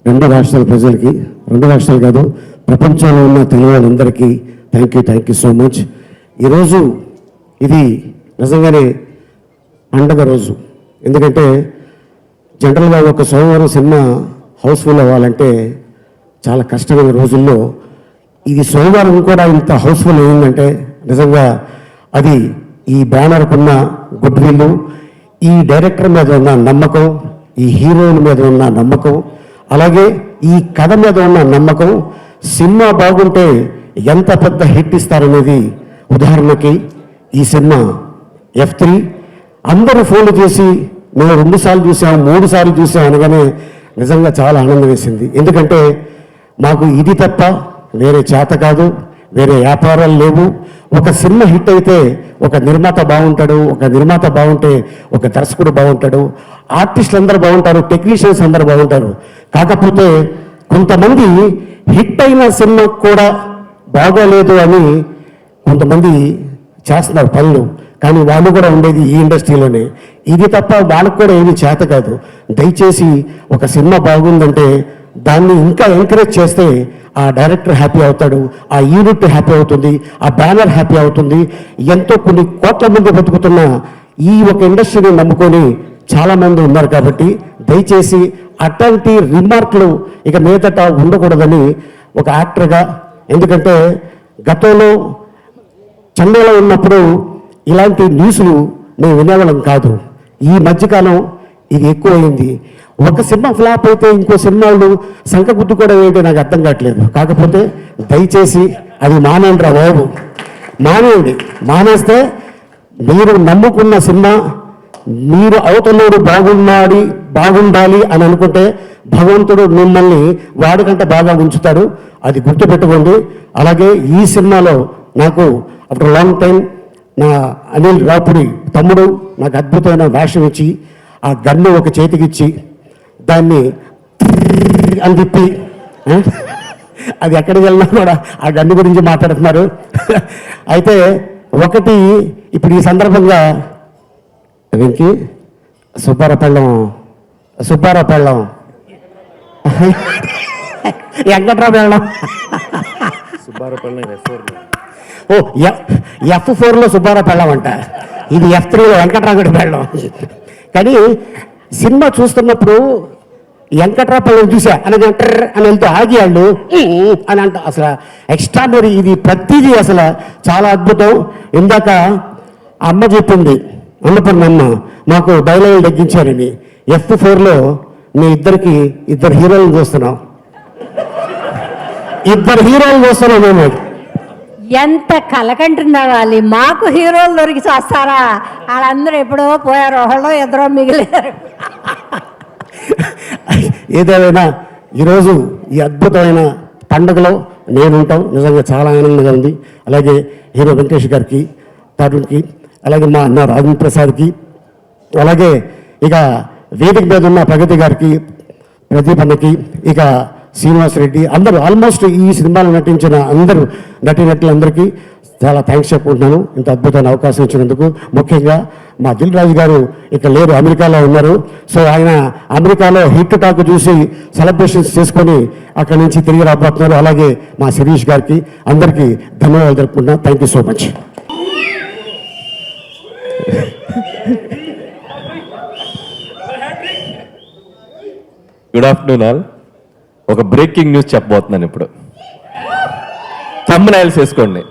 రెండు రాష్ట్రాల ప్రజలకి, రెండు రాష్ట్రాలు కాదు ప్రపంచంలో ఉన్న తెలుగు వాళ్ళందరికీ థ్యాంక్ యూ సో మచ్. ఈరోజు ఇది నిజంగానే పండగ రోజు. ఎందుకంటే జనరల్గా ఒక సోమవారం సినిమా హౌస్ఫుల్ అవ్వాలంటే చాలా కష్టమైన రోజుల్లో ఇది సోమవారం కూడా ఇంత హౌస్ఫుల్ అయిందంటే నిజంగా అది ఈ బ్యానర్కున్న గుడ్ విల్, ఈ డైరెక్టర్ మీద ఉన్న నమ్మకం, ఈ హీరోయిన్ మీద ఉన్న నమ్మకం, అలాగే ఈ కథ మీద ఉన్న నమ్మకం. సినిమా బాగుంటే ఎంత పెద్ద హిట్ ఇస్తారనేది ఉదాహరణకి ఈ సినిమా F3 అందరూ ఫోన్లు చేసి మేము 2 సార్లు చూసాం, 3 సార్లు చూసాం అనగానే నిజంగా చాలా ఆనందం వేసింది. ఎందుకంటే మాకు ఇది తప్ప వేరే చేత కాదు, వేరే వ్యాపారాలు లేవు. ఒక సినిమా హిట్ అయితే ఒక నిర్మాత బాగుంటాడు, ఒక నిర్మాత బాగుంటే ఒక దర్శకుడు బాగుంటాడు, ఆర్టిస్టులు అందరూ బాగుంటారు, టెక్నీషియన్స్ అందరూ బాగుంటారు. కాకపోతే కొంతమంది హిట్ అయిన సినిమా కూడా బాగోలేదు అని కొంతమంది చేస్తున్నారు పనులు, కానీ వాళ్ళు కూడా ఉండేది ఈ ఇండస్ట్రీలోనే. ఇది తప్ప వాళ్ళకు కూడా ఏమీ చేత కాదు. దయచేసి ఒక సినిమా బాగుందంటే దాన్ని ఇంకా ఎంకరేజ్ చేస్తే ఆ డైరెక్టర్ హ్యాపీ అవుతాడు, ఆ యూనిట్ హ్యాపీ అవుతుంది, ఆ బ్యానర్ హ్యాపీ అవుతుంది. ఎంతో కొన్ని కోట్ల మంది బతుకుతున్న ఈ ఒక ఇండస్ట్రీని నమ్ముకొని చాలామంది ఉన్నారు. కాబట్టి దయచేసి అట్లాంటి రిమార్క్లు ఇక మీదట ఉండకూడదని ఒక యాక్టర్గా, ఎందుకంటే గతంలో చెన్నైలో ఉన్నప్పుడు ఇలాంటి న్యూస్లు మేము వినేవాళ్ళం కాదు. ఈ మధ్యకాలం ఇది ఎక్కువైంది. ఒక సినిమా ఫ్లాప్ అయితే ఇంకో సినిమాలు సంఖ గుద్దుకోవడం ఏంటో నాకు అర్థం కావట్లేదు. కాకపోతే దయచేసి అది మానేయండి రా బాబు, మానేయండి. మానేస్తే మీరు నమ్ముకున్న సినిమా, మీరు అవతలోడు బాగుండాలి అని అనుకుంటే భగవంతుడు మిమ్మల్ని వాడికంటే బాగా ఉంచుతాడు. అది గుర్తుపెట్టుకోండి. అలాగే ఈ సినిమాలో నాకు ఆఫ్టర్ లాంగ్ టైం నా అనిల్ రాపుడి తమ్ముడు నాకు అద్భుతమైన వేషం ఇచ్చి, ఆ గన్ను ఒక చేతికిచ్చి దాన్ని అని తిప్పి, అది ఎక్కడికి వెళ్ళినా కూడా ఆ గన్ను గురించి మాట్లాడుతున్నారు. అయితే ఒకటి ఇప్పుడు ఈ సందర్భంగా వెంకి సుబ్బారపళ్ళం వెంకట్రావు వెళ్ళడం ఓ F4లో సుబ్బారావు పెళ్ళం అంట, ఇది F3లో వెంకట్రావుడి పెళ్ళం. కానీ సినిమా చూస్తున్నప్పుడు వెంకట్రావు పెళ్ళం చూసా అని వెళ్తూ ఆగియాళ్ళు అని అంట. అసలు ఎక్స్ట్రాడనరీ, ఇది ప్రతిదీ అసలు చాలా అద్భుతం. ఇందాక అమ్మ చెప్పింది, అన్నపూర్ణమ్మ మాకు డైలాగులు తగ్గించారని. F4లో మీ ఇద్దరు హీరోలను చూస్తున్నాం, మేము. ఎంత కలకంటున్నావాలి, మాకు హీరోలు దొరికి చేస్తారా? వాళ్ళందరూ ఎప్పుడో పోయారు, ఒకళ్ళు ఇద్దరో మిగిలారు. ఏదేమైనా ఈరోజు ఈ అద్భుతమైన పండుగలో నేనుంటాం, నిజంగా చాలా ఆనందంగా ఉంది. అలాగే హీరో వెంకటేష్ గారికి, తరుణ్కి, అలాగే మా అన్న రాజేంద్ర ప్రసాద్కి, అలాగే ఇక వేదిక మీద ఉన్న ప్రగతి గారికి, ప్రదీప్ అన్నకి, ఇక శ్రీనివాస్ రెడ్డి, అందరూ ఆల్మోస్ట్ ఈ సినిమాలో నటించిన అందరూ నటీనటులందరికీ చాలా థ్యాంక్స్ చెప్పుకుంటున్నాను ఇంత అద్భుతమైన అవకాశం ఇచ్చినందుకు. ముఖ్యంగా మా దిల్ రాజు గారు ఇక్కడ లేరు, అమెరికాలో ఉన్నారు. సో ఆయన అమెరికాలో హిట్ టాక్ చూసి సెలబ్రేషన్స్ చేసుకొని అక్కడి నుంచి తిరిగి రాబోతున్నారు. అలాగే మా శిరీష్ గారికి అందరికీ ధన్యవాదాలు తెలుపుకుంటున్నాను. Thank you so much. Good afternoon all. ఒక బ్రేకింగ్ న్యూస్ చెప్పబోతున్నాను ఇప్పుడు. థంబ్నైల్స్ వేసుకోండి.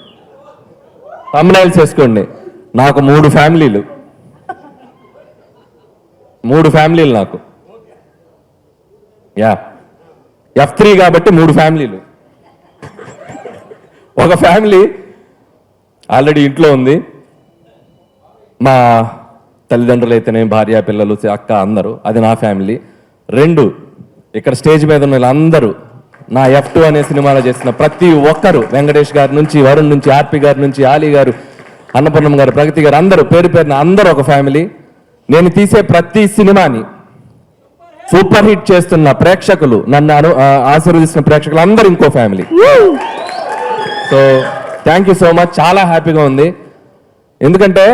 నాకు 3 ఫ్యామిలీలు నాకు. F3 కాబట్టి 3 ఫ్యామిలీలు. ఒక ఫ్యామిలీ ఆల్రెడీ ఇంట్లో ఉంది, మా తల్లిదండ్రులు అయితేనే, భార్య పిల్లలు, అక్క అందరూ, అది నా ఫ్యామిలీ. 2, ఇక్కడ స్టేజ్ మీద ఉన్న వీళ్ళందరూ నా F2 అనే సినిమాలో చేసిన ప్రతి ఒక్కరు, వెంకటేష్ గారి నుంచి, వరుణ్ నుంచి, ఆర్పి గారి నుంచి, ఆలీ గారు, అన్నపూర్ణం గారు, ప్రగతి గారు, అందరూ పేరు పేరున అందరూ ఒక ఫ్యామిలీ. నేను తీసే ప్రతి సినిమాని సూపర్ హిట్ చేస్తున్న ప్రేక్షకులు, నన్ను ఆశీర్వదిస్తున్న ప్రేక్షకులు అందరూ ఇంకో family. So thank you so much. చాలా హ్యాపీగా ఉంది. ఎందుకంటే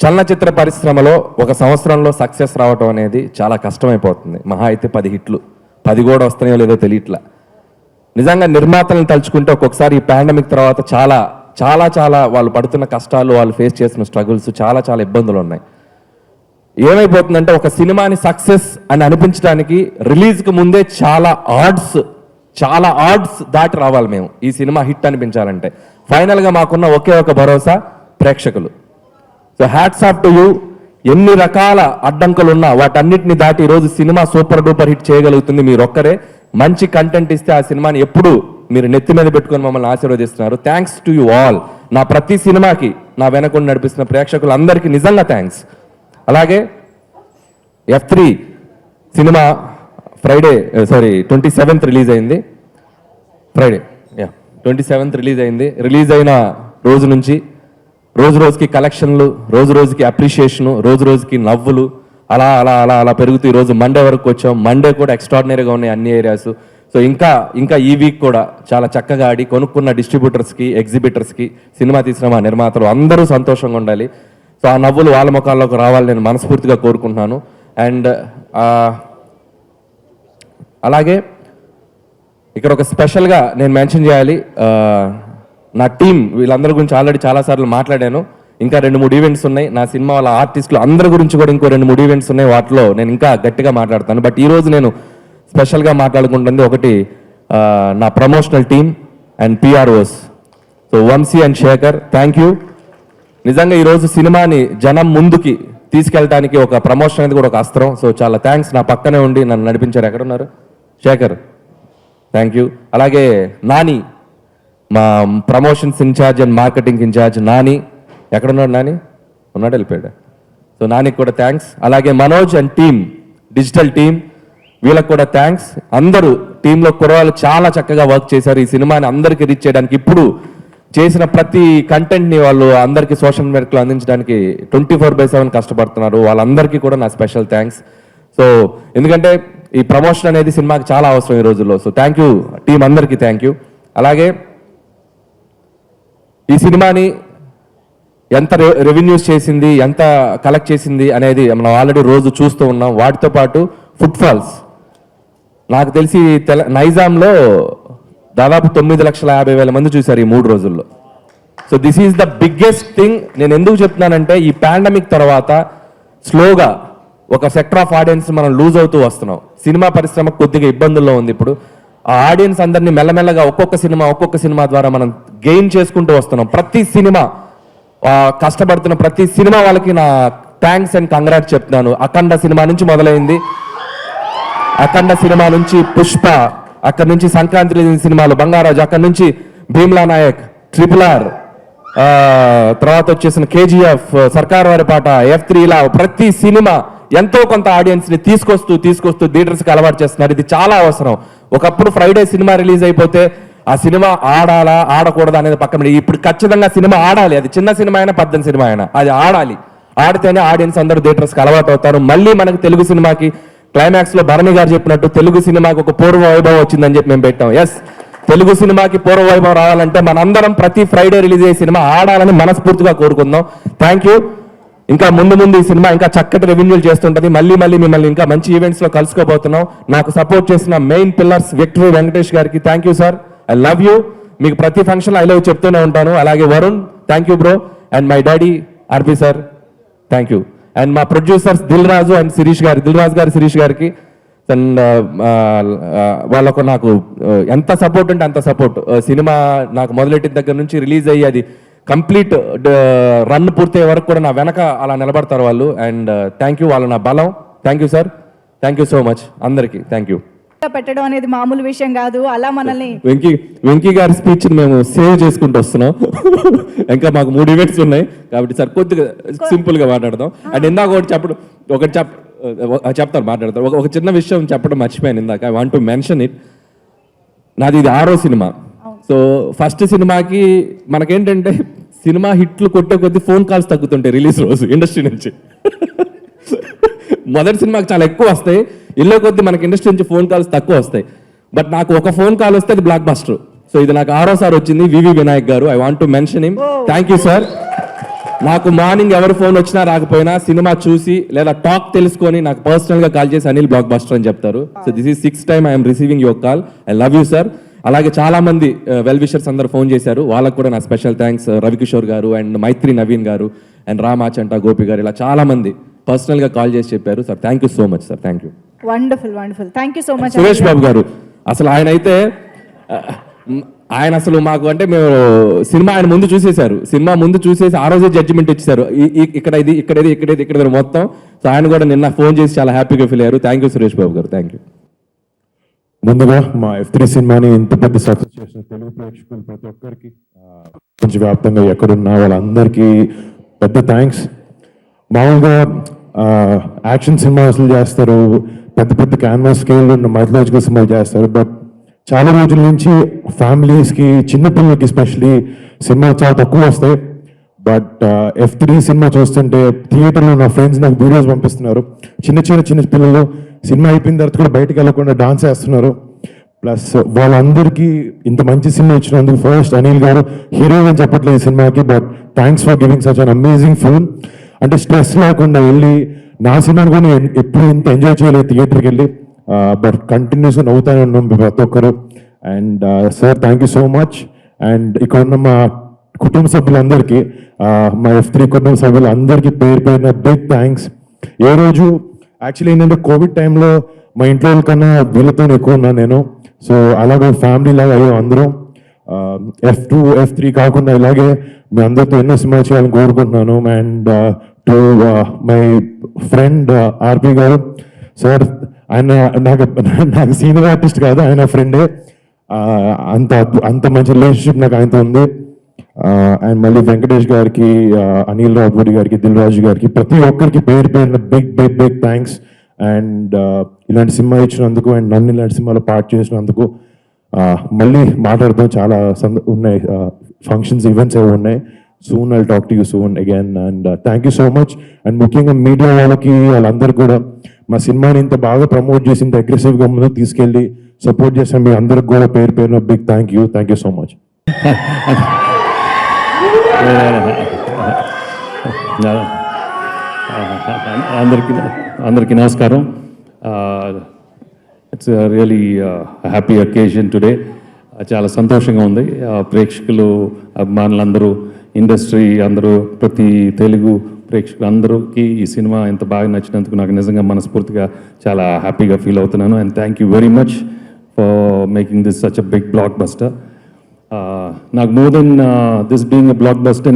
చలనచిత్ర పరిశ్రమలో ఒక సంవత్సరంలో సక్సెస్ రావటం అనేది చాలా కష్టమైపోతుంది. మహా అయితే 10 హిట్లు, 10 కూడా వస్తున్నాయో లేదో తెలియట్లా. నిజంగా నిర్మాతలను తలుచుకుంటే ఒక్కొక్కసారి ఈ పాండమిక్ తర్వాత చాలా చాలా చాలా వాళ్ళు పడుతున్న కష్టాలు, వాళ్ళు ఫేస్ చేసిన స్ట్రగుల్స్, చాలా చాలా ఇబ్బందులు ఉన్నాయి. ఏమైపోతుందంటే ఒక సినిమాని సక్సెస్ అని అనిపించడానికి రిలీజ్కి ముందే చాలా ఆడ్స్ దాటి రావాలి మేము ఈ సినిమా హిట్ అనిపించాలంటే. ఫైనల్గా మాకున్న ఒకే ఒక భరోసా ప్రేక్షకులు. So hats off to you. ఎన్ని రకాల అడ్డంకులు ఉన్నా వాటన్నిటిని దాటి ఈరోజు సినిమా సూపర్ డూపర్ హిట్ చేయగలుగుతుంది మీరొక్కరే. మంచి కంటెంట్ ఇస్తే ఆ సినిమాని ఎప్పుడు మీరు నెత్తి మీద పెట్టుకొని మమ్మల్ని ఆశీర్వదిస్తున్నారు. Thanks to you all. నా ప్రతి సినిమాకి నా వెనకుండా నడిపిస్తున్న ప్రేక్షకులందరికీ నిజంగా థ్యాంక్స్. అలాగే F3 సినిమా 27th రిలీజ్ అయింది. 27th రిలీజ్ అయింది. రిలీజ్ అయిన రోజు నుంచి రోజు రోజుకి కలెక్షన్లు, రోజు రోజుకి అప్రిషియేషను, రోజు రోజుకి నవ్వులు అలా అలా అలా అలా పెరుగుతూ ఈరోజు మండే వరకు వచ్చాం. మండే కూడా ఎక్స్ట్రాడినరీగా ఉన్నాయి అన్ని ఏరియాస్. సో ఇంకా ఈ వీక్ కూడా చాలా చక్కగా ఆడి కొనుక్కున్న డిస్ట్రిబ్యూటర్స్కి, ఎగ్జిబిటర్స్కి, సినిమా తీసిన మా నిర్మాతలు అందరూ సంతోషంగా ఉండాలి. సో ఆ నవ్వులు వాళ్ళ ముఖాల్లోకి రావాలని నేను మనస్ఫూర్తిగా కోరుకుంటున్నాను. అండ్ అలాగే ఇక్కడ ఒక స్పెషల్గా నేను మెన్షన్ చేయాలి. నా టీం వీళ్ళందరి గురించి ఆల్రెడీ చాలాసార్లు మాట్లాడాను. ఇంకా 2-3 ఈవెంట్స్ ఉన్నాయి. నా సినిమా వాళ్ళ ఆర్టిస్టులు అందరి గురించి కూడా ఇంకో 2-3 ఈవెంట్స్ ఉన్నాయి. వాటిలో నేను ఇంకా గట్టిగా మాట్లాడతాను. బట్ ఈరోజు నేను స్పెషల్గా మాట్లాడుకుంటుంది ఒకటి నా promotional team and PROs. So Vamsi and Shekhar, thank you. నిజంగా ఈరోజు సినిమాని జనం ముందుకి తీసుకెళ్ళడానికి ఒక ప్రమోషన్ అనేది కూడా ఒక అస్త్రం. సో చాలా థ్యాంక్స్. నా పక్కనే ఉండి నన్ను నడిపించారు. ఎక్కడున్నారు శేఖర్? Thank you. అలాగే నాని, మా promotions in charge and marketing in charge Nani. ఎక్కడున్నాడు నాని? ఉన్నాడు, వెళ్ళిపోయాడు. సో నానికి కూడా థ్యాంక్స్. అలాగే Manoj and team, digital team, వీళ్ళకి కూడా థ్యాంక్స్. అందరూ టీంలో కుర్రాళ్ళు చాలా చక్కగా వర్క్ చేశారు ఈ సినిమాని అందరికీ రీచ్ చేయడానికి. ఇప్పుడు చేసిన ప్రతి కంటెంట్ని వాళ్ళు అందరికీ సోషల్ మీడియాలో అందించడానికి 24/7 కష్టపడుతున్నారు. వాళ్ళందరికీ కూడా నా స్పెషల్ థ్యాంక్స్. సో ఎందుకంటే ఈ ప్రమోషన్ అనేది సినిమాకి చాలా అవసరం ఈ రోజుల్లో. సో థ్యాంక్ యూ టీం అందరికీ, థ్యాంక్ యూ. అలాగే ఈ సినిమాని ఎంత రెవెన్యూస్ చేసింది, ఎంత కలెక్ట్ చేసింది అనేది మనం ఆల్రెడీ రోజు చూస్తూ ఉన్నాం. వాటితో పాటు ఫుట్ ఫాల్స్ నాకు తెలిసి నైజాంలో దాదాపు 9,50,000 మంది చూశారు ఈ 3 రోజుల్లో. So this is the biggest thing. నేను ఎందుకు చెప్తున్నానంటే ఈ పాండమిక్ తర్వాత స్లోగా ఒక సెక్టర్ ఆఫ్ ఆడియన్స్ మనం లూజ్ అవుతూ వస్తున్నాం. సినిమా పరిశ్రమ కొద్దిగా ఇబ్బందుల్లో ఉంది ఇప్పుడు. ఆ ఆడియన్స్ అందరినీ మెల్లమెల్లగా ఒక్కొక్క సినిమా ద్వారా మనం గెయిన్ చేసుకుంటూ వస్తున్నాం. ప్రతి సినిమా కష్టపడుతున్న ప్రతి సినిమా వాళ్ళకి నా థ్యాంక్స్ అండ్ కంగ్రాట్స్ చెప్తున్నాను. అఖండ సినిమా నుంచి మొదలైంది. అఖండ సినిమా నుంచి పుష్ప, అక్కడి నుంచి సంక్రాంతి సినిమాలు బంగారాజు, అక్కడి నుంచి భీమ్లా నాయక్, RRR, తర్వాత వచ్చేసిన KGF, సర్కార్ వారి పాట, F3, ఇలా ప్రతి సినిమా ఎంతో కొంత ఆడియన్స్ ని తీసుకొస్తూ థియేటర్స్కి అలవాటు చేస్తున్నారు. ఇది చాలా అవసరం. ఒకప్పుడు ఫ్రైడే సినిమా రిలీజ్ అయిపోతే ఆ సినిమా ఆడాలా ఆడకూడదా అనేది పక్కన. ఇప్పుడు ఖచ్చితంగా సినిమా ఆడాలి. అది చిన్న సినిమా అయినా, పెద్ద సినిమా అయినా అది ఆడాలి. ఆడితేనే ఆడియన్స్ అందరూ థియేటర్స్కి అలవాటు అవుతారు. మళ్ళీ మనకి తెలుగు సినిమాకి క్లైమాక్స్ లో భరణి గారు చెప్పినట్టు తెలుగు సినిమాకి ఒక పూర్వ వైభవం వచ్చిందని చెప్పి మేము పెట్టాం. ఎస్, తెలుగు సినిమాకి పూర్వ వైభవం రావాలంటే మనందరం ప్రతి ఫ్రైడే రిలీజ్ అయ్యే సినిమా ఆడాలని మనస్ఫూర్తిగా కోరుకుందాం. Thank you. ఇంకా ముందు ఈ సినిమా ఇంకా చక్కటి రెవెన్యూలు చేస్తుంటది. మళ్ళీ మిమ్మల్ని ఇంకా మంచి ఈవెంట్స్ లో కలుసుకోబోతున్నాం. నాకు సపోర్ట్ చేసిన మెయిన్ పిల్లర్స్ విక్టరీ వెంకటేష్ గారికి thank you sir. I love you. మీకు ప్రతి ఫంక్షన్ ఐ లవ్ చెప్తూనే ఉంటాను. అలాగే Varun, thank you bro. And my daddy RP sir, thank you. And మా ప్రొడ్యూసర్స్ దిల్ రాజు అండ్ శిరీష్ గారికి అండ్ వాళ్ళకు నాకు ఎంత సపోర్ట్ అంటే అంత సపోర్ట్. సినిమా నాకు మొదలెట్టిన దగ్గర నుంచి రిలీజ్ అయ్యి అది కంప్లీట్ రన్ పూర్తయ్యే వరకు కూడా నా వెనక అలా నిలబడతారు వాళ్ళు. అండ్ థ్యాంక్ యూ, వాళ్ళు నా బలం. Thank you sir, thank you so much అందరికీ, థ్యాంక్ యూ. పెట్టడం అనేది మామూలు విషయం కాదు. అలా మనల్ని వెంకీ గారి స్పీచ్ మేము సేవ్ చేసుకుంటూ వస్తున్నాం. ఇంకా మాకు 3 ఈవెంట్స్ ఉన్నాయి కాబట్టి సార్ కొద్దిగా సింపుల్ గా మాట్లాడదాం. అండ్ ఇందాక ఒకటి చెప్తాను, మాట్లాడతాను. ఒక చిన్న విషయం చెప్పడం మర్చిపోయాను ఇందాక. I want to mention it. నాది ఇది 6వ సినిమా. సో ఫస్ట్ సినిమాకి మనకేంటంటే సినిమా హిట్లు కొట్టే కొద్దీ ఫోన్ కాల్స్ తగ్గుతుంటాయి రిలీజ్ రోజు ఇండస్ట్రీ నుంచి. మొదటి సినిమాకి చాలా ఎక్కువ వస్తాయి, ఇళ్ళ కొద్దీ మనకి ఇండస్ట్రీ నుంచి ఫోన్ కాల్స్ తక్కువ వస్తాయి. బట్ నాకు ఒక ఫోన్ కాల్ వస్తే అది బ్లాక్ బస్టర్. సో ఇది నాకు 6వసారి వచ్చింది. వివి వినాయక్ గారు, I want to mention him. Thank you sir. నాకు మార్నింగ్ ఎవరి ఫోన్ వచ్చినా రాకపోయినా సినిమా చూసి లేదా టాక్ తెలుసుకొని నాకు పర్సనల్గా కాల్ చేసి అనిల్ బ్లాక్ బస్టర్ అని చెప్తారు. So this is 6th time I'm receiving your call. I love you sir. అలాగే చాలా మంది వెల్ విషర్స్ అందరూ ఫోన్ చేశారు, వాళ్ళకు కూడా నా స్పెషల్ థ్యాంక్స్. రవికిషోర్ గారు అండ్ మైత్రి నవీన్ గారు అండ్ రామాచంట గోపి గారు, ఇలా చాలా మంది పర్సనల్గా కాల్ చేసి చెప్పారు. Sir thank you so much sir. Thank you. Wonderful wonderful. Thank you so much. Suresh Babu garu అసలు ఆయన అసలు మాకు అంటే మేము సినిమా ఆయన ముందు చూసేశారు, సినిమా ముందు చూసేసి ఆ రోజే జడ్జిమెంట్ ఇచ్చారు, ఇక్కడ మొత్తం. సో ఆయన కూడా నిన్న ఫోన్ చేసి చాలా హ్యాపీగా ఫీల్ అయ్యారు. థ్యాంక్ యూ సురేష్ బాబు గారు. Thank you. ముందుగా మా F3 సినిమాని ఇంత పెద్ద సక్సెస్ చేసిన తెలుగు ప్రేక్షకులు ప్రతి ఒక్కరికి కొంచెం వ్యాప్తంగా ఎక్కడున్న వాళ్ళందరికీ పెద్ద థ్యాంక్స్. మామూలుగా యాక్షన్ సినిమాలు చేస్తారు, పెద్ద పెద్ద క్యాన్వాస్ స్కేల్ ఉన్న మైథలాజికల్ సినిమాలు చేస్తారు. బట్ చాలా రోజుల నుంచి ఫ్యామిలీస్కి, చిన్నపిల్లలకి ఎస్పెషలీ సినిమాలు చాలా తక్కువ వస్తాయి. బట్ F3 సినిమా చూస్తుంటే థియేటర్లో నా ఫ్రెండ్స్ నాకు వీడియోస్ పంపిస్తున్నారు. చిన్న పిల్లలు సినిమా అయిపోయిన తర్వాత కూడా బయటకు వెళ్ళకుండా డాన్స్ వేస్తున్నారు. ప్లస్ వాళ్ళందరికీ ఇంత మంచి సినిమా ఇచ్చినందుకు ఫస్ట్ అనిల్ గారు, హీరో అని చెప్పట్లేదు ఈ సినిమాకి, but thanks for giving such an amazing film. అంటే స్ట్రెస్ లేకుండా వెళ్ళి నా సినిమాని కూడా ఎప్పుడు ఇంత ఎంజాయ్ చేయలేదు థియేటర్కి వెళ్ళి. బట్ కంటిన్యూస్గా నవ్వుతానే ఉన్నాం ప్రతి ఒక్కరు. And sir thank you so much. And ఇక్కడ ఉన్న మా కుటుంబ సభ్యులందరికీ, మా F3 కుటుంబ సభ్యులందరికీ పేరున బిగ్ థ్యాంక్స్. ఏ రోజు యాక్చువల్లీ ఏంటంటే కోవిడ్ టైంలో మా ఇంట్లో కన్నా వీళ్ళతో ఎక్కువ ఉన్నాను నేను. సో అలాగే ఫ్యామిలీ లాగా అయ్యో అందరం. F2 F3 కాకుండా ఇలాగే మీ అందరితో ఎన్నో సినిమా చేయాలని కోరుకుంటున్నాను. అండ్ టు మై ఫ్రెండ్ ఆర్పి గారు సార్, ఆయన నాకు సీనియర్ ఆర్టిస్ట్ కాదు, ఆయన ఫ్రెండే. అంత మంచి రిలేషన్షిప్ నాకు ఆయనతో ఉంది. అండ్ మళ్ళీ వెంకటేష్ గారికి, అనిల్ రావుపూడి గారికి, దిల్ రాజు గారికి, ప్రతి ఒక్కరికి పేరున బిగ్ థ్యాంక్స్. అండ్ ఇలాంటి సినిమా ఇచ్చినందుకు అండ్ నన్ను ఇలాంటి సినిమాలో పార్ట్ చేసినందుకు. మళ్ళీ మాట్లాడతాం, చాలా ఉన్నాయి ఫంక్షన్స్, ఈవెంట్స్ ఏవో ఉన్నాయి. Soon I'll talk to you soon again. And thank you so much. And ముఖ్యంగా మీడియా వాళ్ళందరూ కూడా మా సినిమాని ఇంత బాగా ప్రమోట్ చేసి ఇంత అగ్రెసివ్గా ముందుకు తీసుకెళ్ళి సపోర్ట్ చేసిన మీ అందరికి కూడా పేరున big thank you so much. అందరికీ నమస్కారం. It's really happy occasion today. చాలా సంతోషంగా ఉంది. ప్రేక్షకులు, అభిమానులందరూ, ఇండస్ట్రీ అందరూ, ప్రతి తెలుగు ప్రేక్షకులు అందరికీ ఈ సినిమా ఎంత బాగా నచ్చినందుకు నాకు నిజంగా మనస్ఫూర్తిగా చాలా హ్యాపీగా ఫీల్ అవుతున్నాను. And thank you very much for making this such a big blockbuster. నాకు more than this being a blockbuster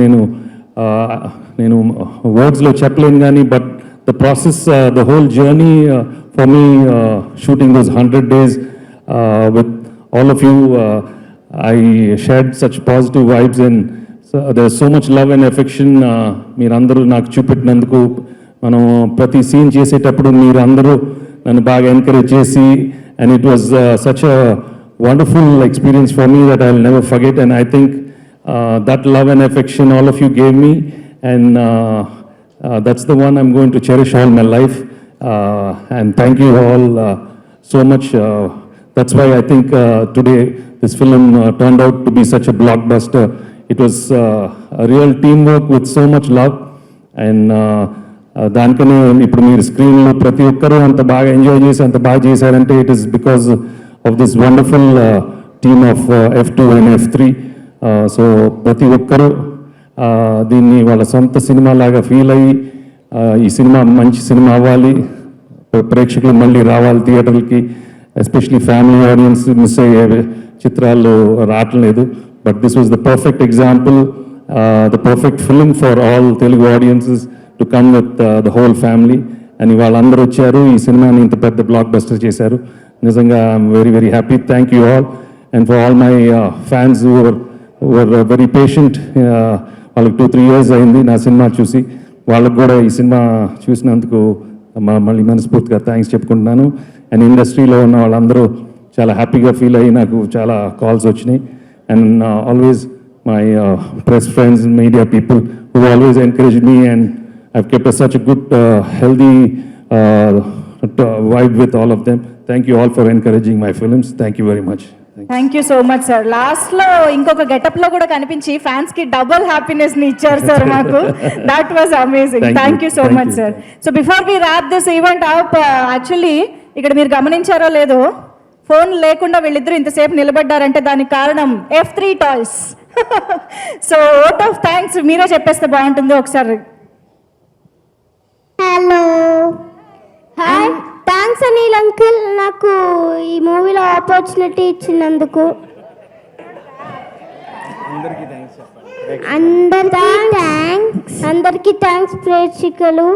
నేను వర్డ్స్లో చెప్పలేను కానీ, but the process, the whole journey for me shooting those 100 days with all of you, I shared such positive vibes and there's so much love and affection. మీరందరూ నాకు చూపెట్టినందుకు, మనం ప్రతి scene చేసేటప్పుడు మీరందరూ నన్ను బాగా ఎంకరేజ్ చేసి, and it was such a wonderful experience for me that I'll never forget. And I think that love and affection all of you gave me, and that's the one I'm going to cherish all my life. And thank you all so much. That's why I think today this film turned out to be such a blockbuster. It was a real teamwork with so much love. And దానికనే ఇప్పుడు మీరు స్క్రీన్లో ప్రతి ఒక్కరూ అంత బాగా enjoy చేసి అంత బాగా చేశారంటే it is because of this wonderful team of F2 and F3. So ప్రతి ఒక్కరూ దీన్ని వాళ్ళ సొంత సినిమా లాగా ఫీల్ అయ్యి, ఈ సినిమా మంచి సినిమా అవ్వాలి, ప్రేక్షకులు మళ్ళీ రావాలి థియేటర్లకి. ఎస్పెషలీ ఫ్యామిలీ ఆడియన్స్ మిస్ అయ్యే చిత్రాలు రావట్లేదు. But this was the perfect example, the perfect film for all Telugu audiences to come with the whole family. అని వాళ్ళందరూ వచ్చారు, ఈ సినిమాని ఇంత పెద్ద బ్లాక్ బస్టర్ చేశారు. నిజంగా I'm very very happy. Thank you all. And for all my fans who were very patient, వాళ్ళకి 2-3 years అయింది నా సినిమా చూసి, వాళ్ళకు కూడా ఈ సినిమా చూసినందుకు మళ్ళీ మనస్ఫూర్తిగా థ్యాంక్స్ చెప్పుకుంటున్నాను. అండ్ ఇండస్ట్రీలో ఉన్న వాళ్ళందరూ చాలా హ్యాపీగా ఫీల్ అయ్యి నాకు చాలా కాల్స్ వచ్చినాయి. And always my press friends, media people who always encouraged me, and I've kept such a good, healthy vibe with all of them. Thank you all for encouraging my films. Thank you very much. Thank you so much sir. లాస్ట్లో ఇంకొక గెటప్లో కూడా కనిపించి ఫ్యాన్స్కి double హ్యాపీనెస్ని ఇచ్చారు sir మాకు. That was amazing. Thank you so much sir. So before we wrap this event up, actually ఇక్కడ మీరు గమనించారో లేదో, ఫోన్ లేకుండా వీళ్ళిద్దరూ ఇంతసేపు నిలబడ్డారంటే దానికి కారణం F3 toys. So vote of thanks మీరే చెప్పేస్తే బాగుంటుంది ఒకసారి. Hello, hi, thanks Anil uncle నాకు ఈ మూవీలో ఆపర్చునిటీ ఇచ్చినందుకు. అందరికీ థ్యాంక్స్ ప్రేక్షకులు.